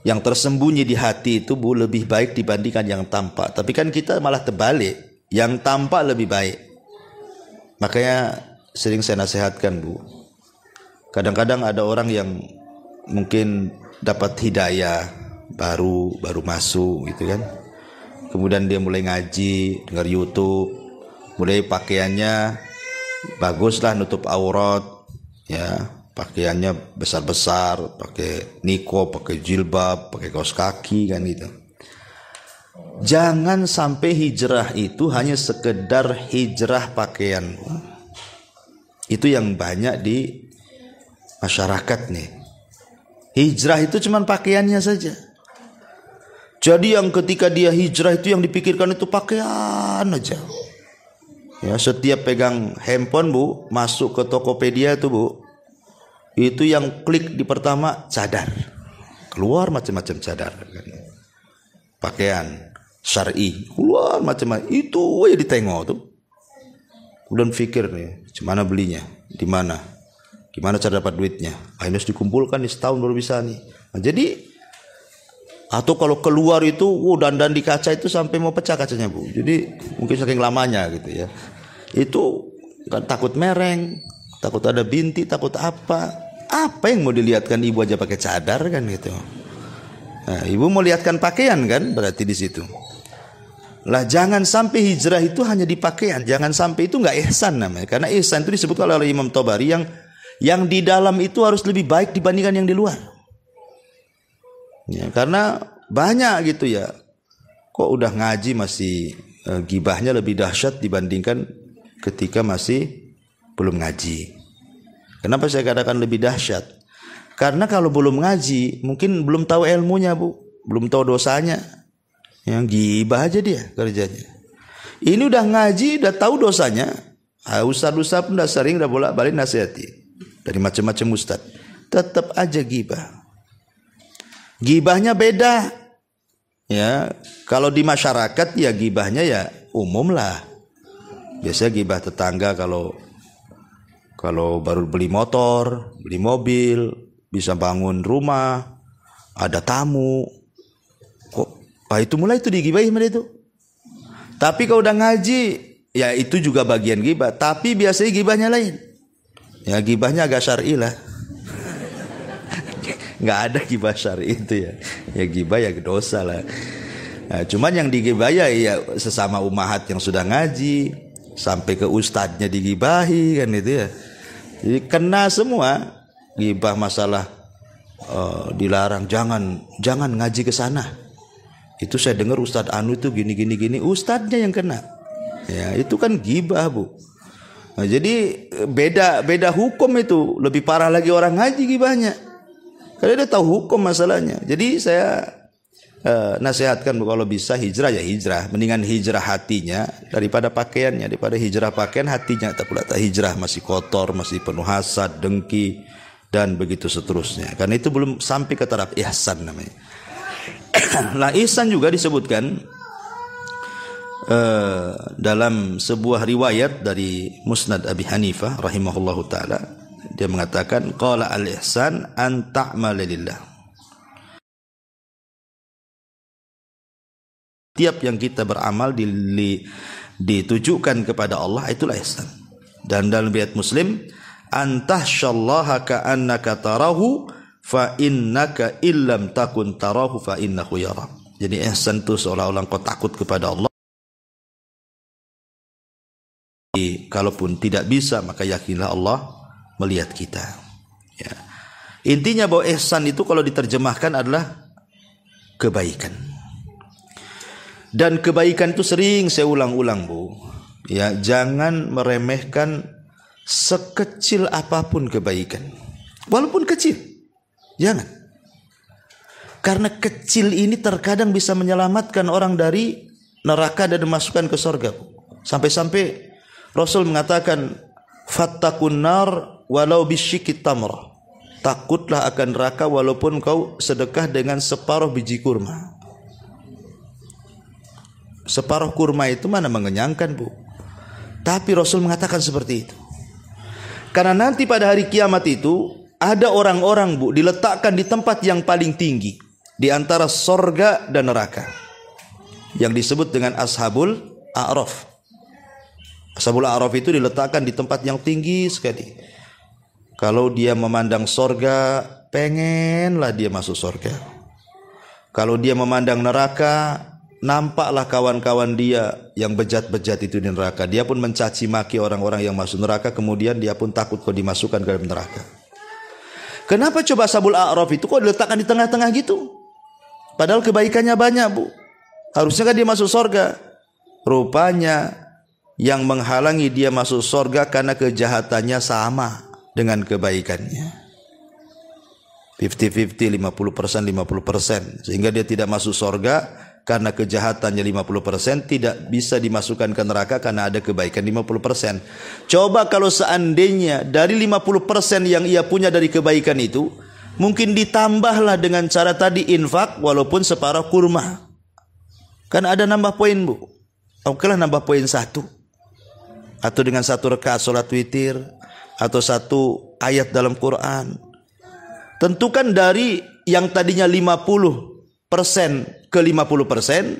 Yang tersembunyi di hati itu lebih baik dibandingkan yang tampak. Tapi kan kita malah terbalik, yang tampak lebih baik. Makanya sering saya nasihatkan Bu, kadang-kadang ada orang yang mungkin dapat hidayah baru masuk gitu kan. Kemudian dia mulai ngaji, dengar YouTube, mulai pakaiannya baguslah, nutup aurat, ya. Pakaiannya besar-besar, pakai niko, pakai jilbab, pakai kaos kaki kan gitu. Jangan sampai hijrah itu hanya sekedar hijrah pakaian. Itu yang banyak di masyarakat nih. Hijrah itu cuma pakaiannya saja. Jadi yang ketika dia hijrah itu yang dipikirkan itu pakaian aja. Ya, setiap pegang handphone Bu, masuk ke Tokopedia itu Bu, itu yang klik di pertama cadar, keluar macam-macam cadar, pakaian syar'i keluar macam-macam, itu ya ditengok tuh. Kemudian pikir nih, gimana belinya, di mana, gimana cara dapat duitnya, harus dikumpulkan di setahun baru bisa nih. Nah, jadi atau kalau keluar itu, dandan di kaca itu sampai mau pecah kacanya Bu. Jadi mungkin saking lamanya gitu ya. Itu kan takut mereng, takut ada binti, takut apa. Apa yang mau dilihatkan ibu aja pakai cadar kan gitu. Nah, ibu mau lihatkan pakaian kan, berarti di situ. Lah jangan sampai hijrah itu hanya di pakaian, jangan sampai itu nggak ihsan namanya. Karena ihsan itu disebut oleh Imam Tabari yang di dalam itu harus lebih baik dibandingkan yang di luar. Ya, karena banyak gitu ya. Kok udah ngaji masih gibahnya lebih dahsyat dibandingkan ketika masih belum ngaji. Kenapa saya katakan lebih dahsyat? Karena kalau belum ngaji mungkin belum tahu ilmunya, Bu, belum tahu dosanya. Yang gibah aja dia kerjanya. Ini udah ngaji, udah tahu dosanya. Ustaz-ustaz pun udah sering, udah bolak-balik nasihati dari macam-macam ustaz. Tetap aja gibah. Gibahnya beda. Ya, kalau di masyarakat ya gibahnya ya umum lah. Biasanya gibah tetangga kalau baru beli motor, beli mobil, bisa bangun rumah, ada tamu. Itu mulai itu digibahin mereka itu. Tapi kalau udah ngaji, ya itu juga bagian gibah. Tapi biasanya gibahnya lain. Ya gibahnya agak syar'i lah. Nggak ada gibah syar'i itu ya. Ya gibah ya dosa lah. Nah, cuman yang digibah ya sesama umahat yang sudah ngaji, sampai ke ustadznya digibahi kan itu ya. Jadi kena semua. Gibah masalah dilarang, jangan ngaji ke sana. Itu saya dengar Ustadz Anu itu gini, ustadznya yang kena. Ya, itu kan gibah, Bu. Nah, jadi beda hukum itu, lebih parah lagi orang ngaji gibahnya. Karena dia tahu hukum masalahnya. Jadi saya nasihatkan, Bu, kalau bisa hijrah ya hijrah, mendingan hijrah hatinya daripada pakaiannya, daripada hijrah pakaian hatinya tak pula tak hijrah masih kotor, masih penuh hasad, dengki dan begitu seterusnya. Karena itu belum sampai ke taraf ihsan namanya. Nah, ihsan juga disebutkan dalam sebuah riwayat dari Musnad Abi Hanifah rahimahullahu taala. Dia mengatakan qala al-ihsan an ta'mala lillah. Tiap yang kita beramal ditujukan kepada Allah, itulah ihsan. Dan dalam riwayat Muslim antahsyallaha ka'annaka tarahu fa innaka illam takun tarahu fa innahu yara. Jadi ihsan itu seolah-olah engkau takut kepada Allah. Kalaupun tidak bisa maka yakinlah Allah melihat kita. Ya. Intinya bahwa ihsan itu kalau diterjemahkan adalah kebaikan. Dan kebaikan itu sering saya ulang-ulang, Bu. Ya, jangan meremehkan sekecil apapun kebaikan. Walaupun kecil. Jangan. Karena kecil ini terkadang bisa menyelamatkan orang dari neraka dan dimasukkan ke surga. Sampai-sampai Rasul mengatakan fattakun nar walau bisyikit tamrah. Takutlah akan neraka walaupun kau sedekah dengan separuh biji kurma. Separuh kurma itu mana mengenyangkan, Bu. Tapi Rasul mengatakan seperti itu. Karena nanti pada hari kiamat itu ada orang-orang, Bu, diletakkan di tempat yang paling tinggi di antara sorga dan neraka, yang disebut dengan Ashabul A'raf. Ashabul A'raf itu diletakkan di tempat yang tinggi sekali. Kalau dia memandang sorga, pengenlah dia masuk sorga. Kalau dia memandang neraka, nampaklah kawan-kawan dia yang bejat-bejat itu di neraka. Dia pun mencaci maki orang-orang yang masuk neraka, kemudian dia pun takut kalau dimasukkan ke dalam neraka. Kenapa coba Ashabul A'raf itu kok diletakkan di tengah-tengah gitu? Padahal kebaikannya banyak, Bu. Harusnya kan dia masuk surga. Rupanya yang menghalangi dia masuk surga karena kejahatannya sama dengan kebaikannya. 50-50, 50%, 50%. Sehingga dia tidak masuk surga karena kejahatannya 50%, tidak bisa dimasukkan ke neraka karena ada kebaikan 50%. Coba kalau seandainya dari 50% yang ia punya dari kebaikan itu, mungkin ditambahlah dengan cara tadi infak walaupun separuh kurma. Kan ada nambah poin, Bu. Okelah nambah poin 1. Atau dengan 1 rakaat salat witir, atau 1 ayat dalam Quran. Tentukan dari yang tadinya 50% ke 50%,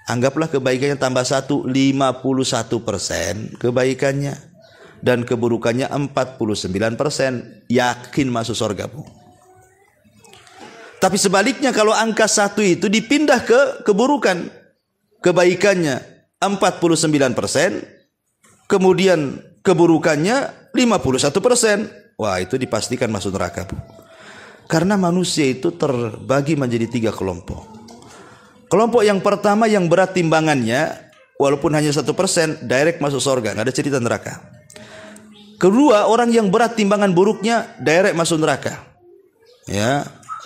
anggaplah kebaikannya tambah 1, 51% kebaikannya, dan keburukannya 49%, yakin masuk surga, Bu. Tapi sebaliknya kalau angka 1 itu dipindah ke keburukan, kebaikannya 49%, kemudian keburukannya 51%. Wah, itu dipastikan masuk neraka, Bu. Karena manusia itu terbagi menjadi 3 kelompok. Kelompok yang pertama yang berat timbangannya, walaupun hanya 1%, direct masuk surga, nggak ada cerita neraka. Kedua, orang yang berat timbangan buruknya, direct masuk neraka.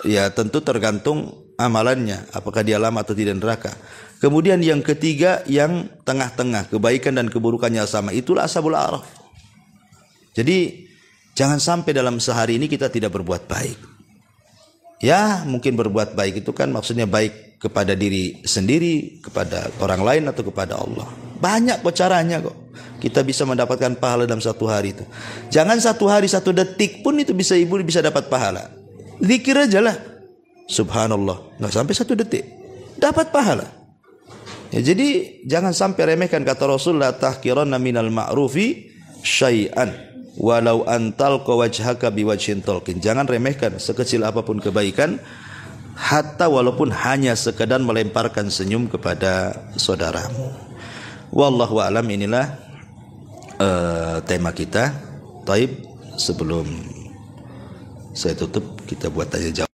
Ya tentu tergantung amalannya, apakah dia lama atau tidak neraka. Kemudian yang ketiga, yang tengah-tengah, kebaikan dan keburukannya sama, itulah ashabul a'raf. Jadi jangan sampai dalam sehari ini kita tidak berbuat baik. Ya, mungkin berbuat baik itu kan maksudnya baik kepada diri sendiri, kepada orang lain, atau kepada Allah. Banyak kok caranya kok. Kita bisa mendapatkan pahala dalam satu hari itu. Jangan satu hari, 1 detik pun itu bisa ibu bisa dapat pahala. Zikir aja lah. Subhanallah. Nggak sampai 1 detik. Dapat pahala. Ya, jadi jangan sampai remehkan kata Rasul, la tahqiranna minal ma'rufi syai'an walau antal wajhaka biwajhin talqin. Jangan remehkan sekecil apapun kebaikan, hatta walaupun hanya sekedar melemparkan senyum kepada saudaramu. Wallahu a'lam. Inilah tema kita. Taib, sebelum saya tutup, kita buat tanya jawab.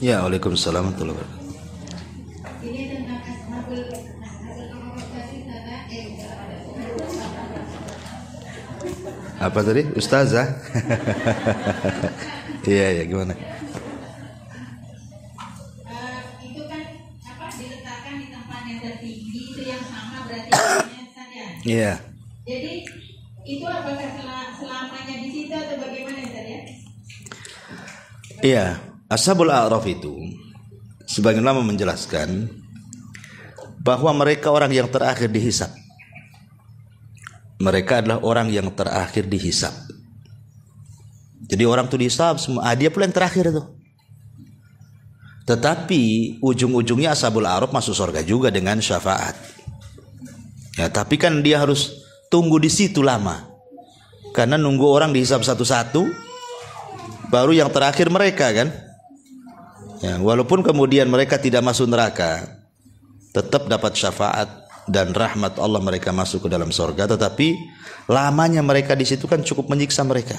Ya, waalaikumsalam warahmatullahi wabarakatuh. Ini tentang ashabul apa tadi? Ustazah? Iya, gimana? Itu kan diletakkan di tempat yang tertinggi, itu yang sama berarti saja. Iya. Jadi itu apakah selamanya di situ atau bagaimana saja? Iya. Ashabul a'raf itu sebagian ulama menjelaskan bahwa mereka orang yang terakhir dihisab. Mereka adalah orang yang terakhir dihisab. Jadi orang itu dihisab semua, dia pula yang terakhir itu. Tetapi ujung-ujungnya ashabul a'raf masuk surga juga dengan syafaat. Ya, tapi kan dia harus tunggu di situ lama. Karena nunggu orang dihisab satu-satu, baru yang terakhir mereka kan. Ya, walaupun kemudian mereka tidak masuk neraka, tetap dapat syafaat dan rahmat Allah, mereka masuk ke dalam surga. Tetapi lamanya mereka di situ kan cukup menyiksa mereka.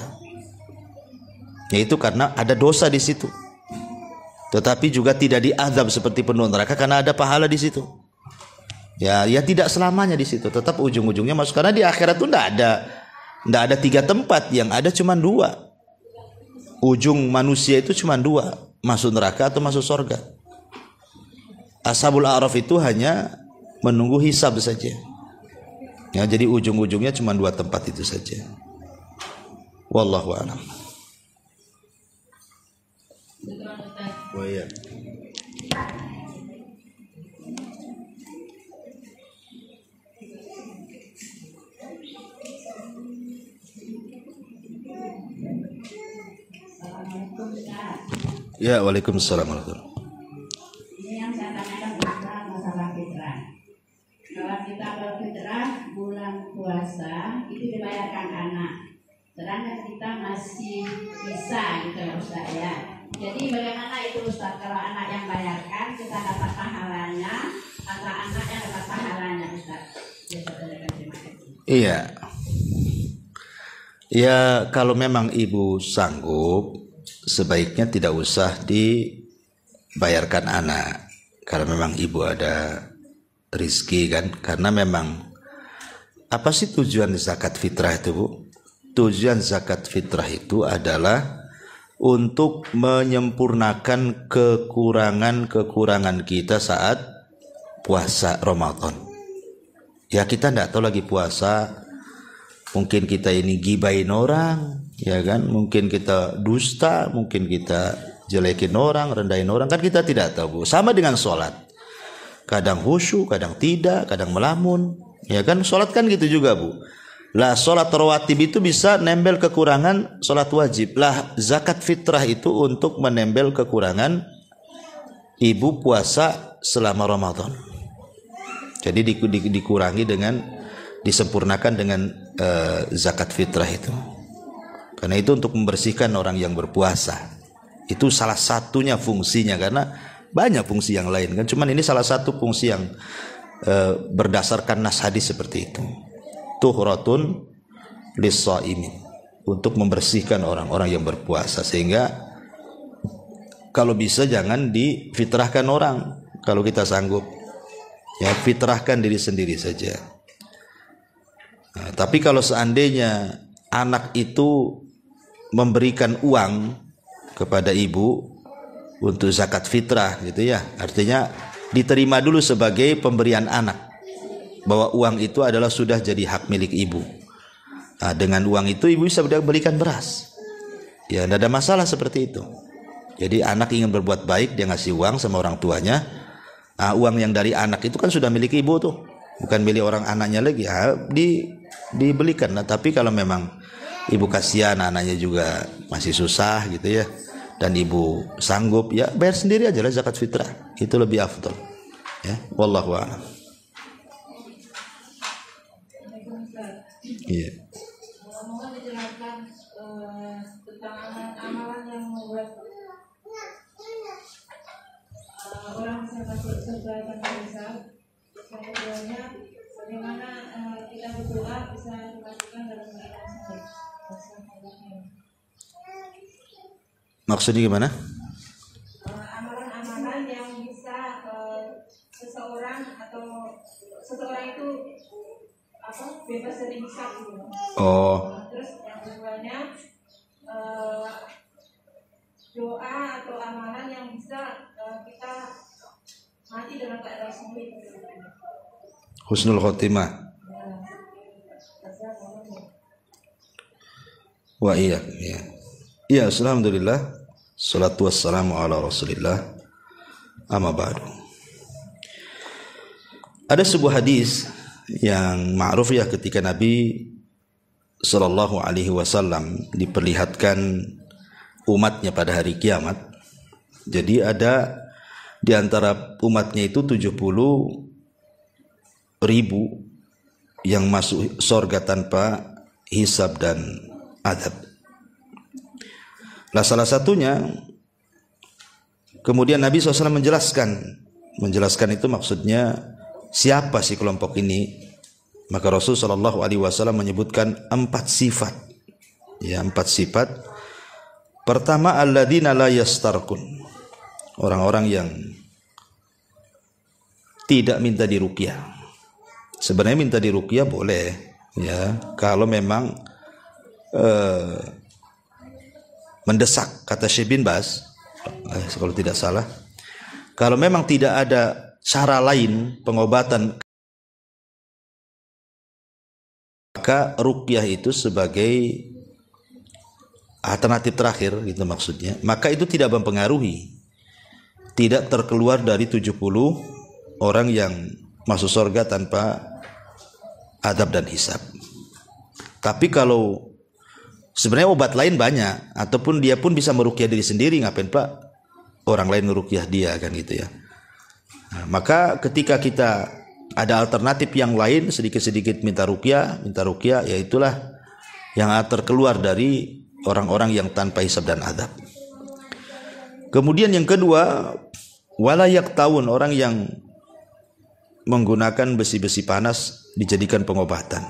Yaitu karena ada dosa di situ. Tetapi juga tidak diazab seperti penuh neraka karena ada pahala di situ. Ya tidak selamanya di situ. Tetap ujung-ujungnya masuk, karena di akhirat itu tidak ada 3 tempat, yang ada cuma 2. Ujung manusia itu cuma 2. Masuk neraka atau masuk surga. Ashabul a'raf itu hanya menunggu hisab saja. Ya, jadi ujung-ujungnya cuma 2 tempat itu saja. Wallahu a'lam. Oh iya. Ya, waalaikumsalam warahmatullahi wabarakatuh. Ini yang saya tanyakan masalah fitrah. Kalau kita berfitrah bulan puasa itu dibayarkan anak, sedangkan kita masih bisa gitu ya Ustaz ya. Jadi bagaimana itu Ustaz, kalau anak yang bayarkan kita dapat pahalanya atau anak yang dapat pahalanya Ustaz? Iya. Ya, kalau memang ibu sanggup, sebaiknya tidak usah dibayarkan anak. Kalau memang ibu ada rizki kan, karena memang apa sih tujuan zakat fitrah itu, Bu? Tujuan zakat fitrah itu adalah untuk menyempurnakan kekurangan-kekurangan kita saat puasa Ramadan. Ya, kita tidak tahu lagi puasa, mungkin kita ini gibain orang, ya kan? Mungkin kita dusta, mungkin kita jelekin orang, rendahin orang, kan kita tidak tahu, Bu. Sama dengan sholat, kadang khusyuk, kadang tidak, kadang melamun, ya kan? Sholat kan gitu juga, Bu. Lah sholat rawatib itu bisa nempel kekurangan sholat wajib. Lah zakat fitrah itu untuk menempel kekurangan ibu puasa selama Ramadan. Jadi dikurangi dengan, disempurnakan dengan zakat fitrah itu. Karena itu untuk membersihkan orang yang berpuasa. Itu salah satunya fungsinya, karena banyak fungsi yang lain kan. Cuman ini salah satu fungsi yang berdasarkan nas hadis seperti itu. Tuhratun lis-shaimin, untuk membersihkan orang-orang yang berpuasa. Sehingga kalau bisa jangan difitrahkan orang. Kalau kita sanggup, ya fitrahkan diri sendiri saja. Nah, tapi kalau seandainya anak itu memberikan uang kepada ibu untuk zakat fitrah gitu ya, artinya diterima dulu sebagai pemberian anak, bahwa uang itu adalah sudah jadi hak milik ibu. Nah, dengan uang itu ibu bisa belikan beras, ya tidak ada masalah seperti itu. Jadi anak ingin berbuat baik, dia ngasih uang sama orang tuanya. Nah, uang yang dari anak itu kan sudah milik ibu tuh, bukan milik orang anaknya lagi. Dibelikan. Nah, tapi kalau memang ibu kasihan, anaknya juga masih susah gitu ya, dan ibu sanggup, ya bayar sendiri aja lah zakat fitrah, itu lebih afdal. Ya, wallahu a'lam. Iya. Mohon dijelaskan tentang amalan yang membuat orang bisa masuk surga tanpa hisab. Yang keduanya, bagaimana kita berdoa bisa dimasukkan dalam keadaan sahih. Maksudnya gimana? Amalan-amalan yang bisa seseorang itu bebas dari hisab gitu. Oh. Terus yang keduanya doa atau amalan yang bisa kita mati dalam keadaan sahih. Husnul khotimah. Wa iya, ya. Ya, alhamdulillah. Salatu wassalamu ala Rasulillah. Amma ba'du. Ada sebuah hadis yang ma'ruf ya, ketika Nabi sallallahu alaihi wasallam diperlihatkan umatnya pada hari kiamat. Jadi ada di antara umatnya itu 70.000 yang masuk surga tanpa hisab dan adab. Lah salah satunya, kemudian Nabi SAW menjelaskan itu maksudnya siapa sih kelompok ini. Maka Rasul SAW menyebutkan 4 sifat. Ya, 4 sifat. Pertama, alladzina la yastarqun, orang-orang yang tidak minta diruqyah. Sebenarnya minta diruqyah boleh, ya, kalau memang mendesak, kata Syekh bin Baz, kalau tidak salah. Kalau memang tidak ada cara lain pengobatan, maka ruqyah itu sebagai alternatif terakhir gitu maksudnya. Maka itu tidak mempengaruhi, tidak terkeluar dari 70 orang yang masuk surga tanpa adab dan hisab. Tapi kalau sebenarnya obat lain banyak, ataupun dia pun bisa meruqyah diri sendiri, ngapain Pak orang lain meruqyah dia, kan gitu ya. Nah, maka ketika kita ada alternatif yang lain, sedikit-sedikit minta ruqyah, ya itulah yang terkeluar dari orang-orang yang tanpa hisab dan adab. Kemudian yang kedua, wala yaktawun, orang yang menggunakan besi-besi panas dijadikan pengobatan.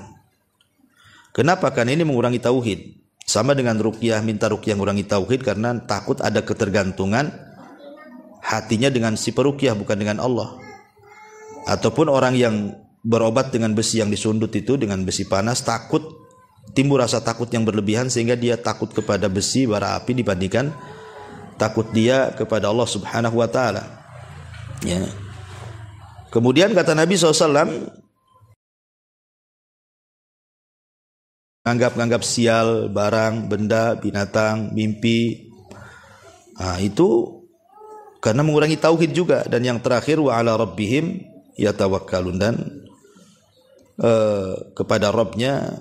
Kenapa? Karena ini mengurangi tauhid. Sama dengan ruqyah, minta ruqyah mengurangi tauhid, karena takut ada ketergantungan hatinya dengan si peruqyah, bukan dengan Allah. Ataupun orang yang berobat dengan besi yang disundut itu, dengan besi panas, takut timbul rasa takut yang berlebihan, sehingga dia takut kepada besi bara api dibandingkan takut dia kepada Allah Subhanahu wa taala. Ya. Kemudian kata Nabi SAW, nganggap sial barang, benda, binatang, mimpi, Itu karena mengurangi tauhid juga. Dan yang terakhir wa ala rabbihim yatawakkalun, dan kepada Rabbnya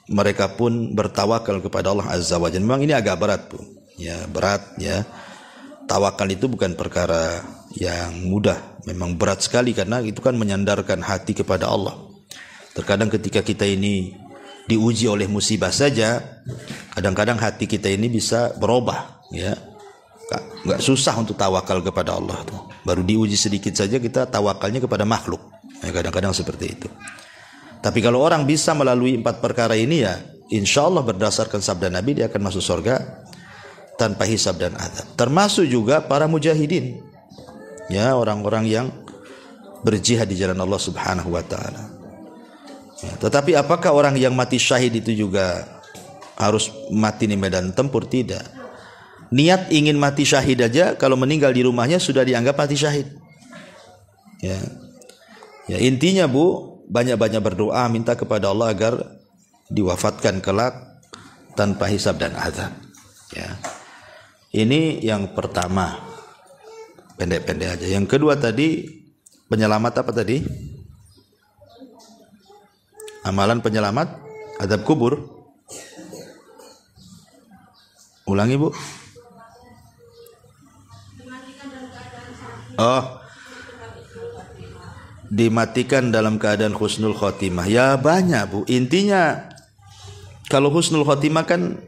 mereka pun bertawakal kepada Allah Azza wa Jalla. Memang ini agak berat, Bu. Ya, berat ya. Tawakal itu bukan perkara yang mudah. Memang berat sekali karena itu kan menyandarkan hati kepada Allah. Terkadang ketika kita ini diuji oleh musibah saja, kadang-kadang hati kita ini bisa berubah, ya. Enggak susah untuk tawakal kepada Allah tuh. Baru diuji sedikit saja kita tawakalnya kepada makhluk. Ya, kadang-kadang seperti itu. Tapi kalau orang bisa melalui 4 perkara ini, ya insya Allah berdasarkan sabda Nabi dia akan masuk surga tanpa hisab dan azab. Termasuk juga para mujahidin, ya, orang-orang yang berjihad di jalan Allah Subhanahu wa taala. Ya, tetapi apakah orang yang mati syahid itu juga harus mati di medan tempur? Tidak. Niat ingin mati syahid aja kalau meninggal di rumahnya sudah dianggap mati syahid. Ya. Ya, intinya, Bu, banyak-banyak berdoa minta kepada Allah agar diwafatkan kelak tanpa hisab dan azab. Ya. Ini yang pertama. Pendek-pendek aja. Yang kedua tadi penyelamat apa tadi? Amalan penyelamat azab kubur. Ulangi, Bu. Dimatikan dalam keadaan husnul khotimah. Ya banyak, Bu. Intinya kalau husnul khotimah kan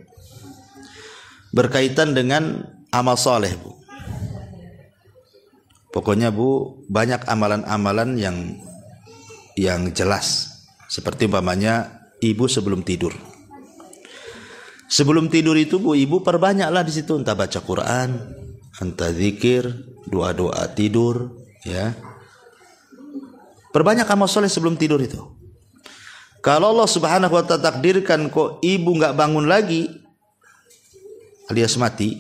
berkaitan dengan amal soleh, Bu. Pokoknya, Bu, banyak amalan-amalan yang jelas. Seperti umpamanya ibu sebelum tidur. Sebelum tidur itu, Bu, ibu perbanyaklah di situ, entah baca Quran, entah zikir, doa-doa tidur, ya. Perbanyak amal soleh sebelum tidur itu. Kalau Allah Subhanahu wa ta'ala takdirkan kok ibu nggak bangun lagi alias mati,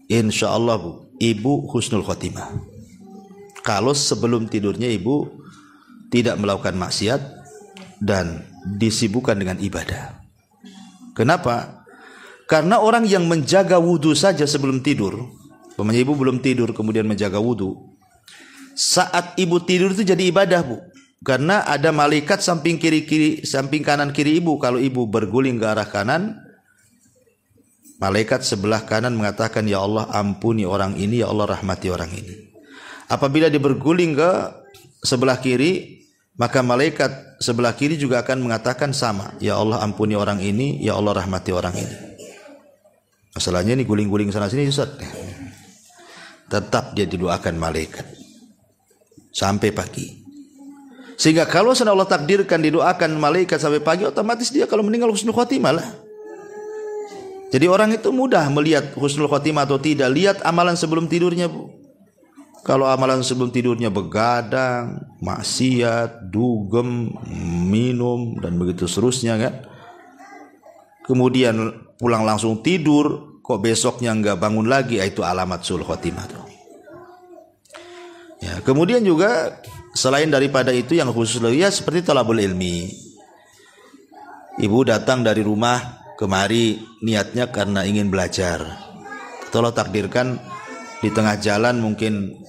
insya Allah, Bu, ibu husnul khotimah. Kalau sebelum tidurnya ibu tidak melakukan maksiat dan disibukkan dengan ibadah. Kenapa? Karena orang yang menjaga wudu saja sebelum tidur, umpamanya ibu belum tidur kemudian menjaga wudu, saat ibu tidur itu jadi ibadah, Bu. Karena ada malaikat samping kanan kiri ibu. Kalau ibu berguling ke arah kanan, malaikat sebelah kanan mengatakan, ya Allah ampuni orang ini, ya Allah rahmati orang ini. Apabila dia berguling ke sebelah kiri, maka malaikat sebelah kiri juga akan mengatakan sama, ya Allah ampuni orang ini, ya Allah rahmati orang ini. Masalahnya ini guling-guling sana sini, Ustaz. Tetap dia didoakan malaikat sampai pagi. Sehingga kalau Allah takdirkan didoakan malaikat sampai pagi, otomatis dia kalau meninggal husnul khotimah lah. Jadi orang itu mudah melihat husnul khotimah atau tidak, lihat amalan sebelum tidurnya, Bu. Kalau amalan sebelum tidurnya begadang, maksiat, dugem, minum, dan begitu seterusnya kan. Kemudian pulang langsung tidur, kok besoknya enggak bangun lagi, itu alamat sul khotimah tuh. Ya, kemudian juga selain daripada itu yang khusus ya seperti thalabul ilmi. Ibu datang dari rumah kemari niatnya karena ingin belajar. Kalau takdirkan di tengah jalan mungkin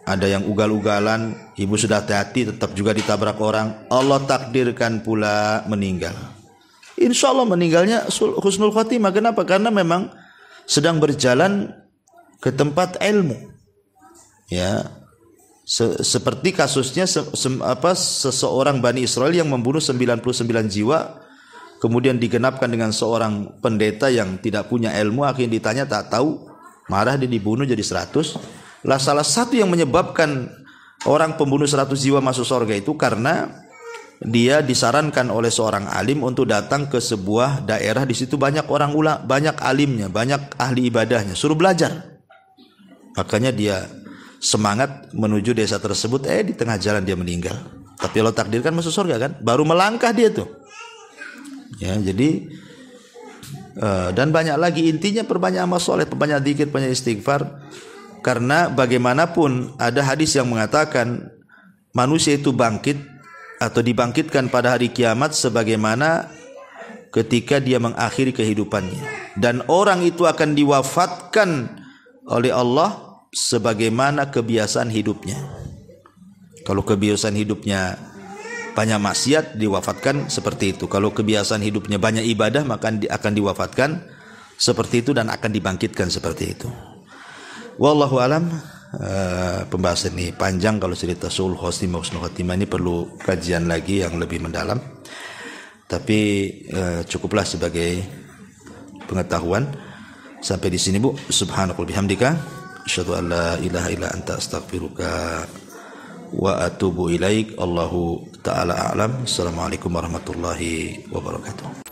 ada yang ugal-ugalan, ibu sudah hati-hati tetap juga ditabrak orang, Allah takdirkan pula meninggal. Insya Allah meninggalnya husnul khotimah. Kenapa? Karena memang sedang berjalan ke tempat ilmu. Ya. Seperti kasusnya seseorang Bani Israel yang membunuh 99 jiwa, kemudian digenapkan dengan seorang pendeta yang tidak punya ilmu, akhirnya ditanya tak tahu, marah dia dibunuh jadi 100. Lah salah satu yang menyebabkan orang pembunuh 100 jiwa masuk surga itu karena dia disarankan oleh seorang alim untuk datang ke sebuah daerah, di situ banyak orang banyak alimnya, banyak ahli ibadahnya, suruh belajar. Makanya dia semangat menuju desa tersebut, di tengah jalan dia meninggal. Tapi Allah takdirkan masuk surga kan, baru melangkah dia tuh. Ya, jadi dan banyak lagi, intinya perbanyak amal soleh, perbanyak zikir, perbanyak istighfar. Karena bagaimanapun ada hadis yang mengatakan manusia itu bangkit atau dibangkitkan pada hari kiamat sebagaimana ketika dia mengakhiri kehidupannya, dan orang itu akan diwafatkan oleh Allah sebagaimana kebiasaan hidupnya. Kalau kebiasaan hidupnya banyak maksiat, diwafatkan seperti itu. Kalau kebiasaan hidupnya banyak ibadah, maka akan diwafatkan seperti itu dan akan dibangkitkan seperti itu. Wallahu alam. Pembahasan ini panjang. Kalau cerita Sul Khotimah Husnul Khotimah ini perlu kajian lagi yang lebih mendalam. Tapi cukuplah sebagai pengetahuan. Sampai di sini Bu. Subhanakallahumma bihamdika asyhadu an la ilaha illa anta astaghfiruka wa atubu ilaik. Allahu ta'ala a'lam. Assalamualaikum warahmatullahi wabarakatuh.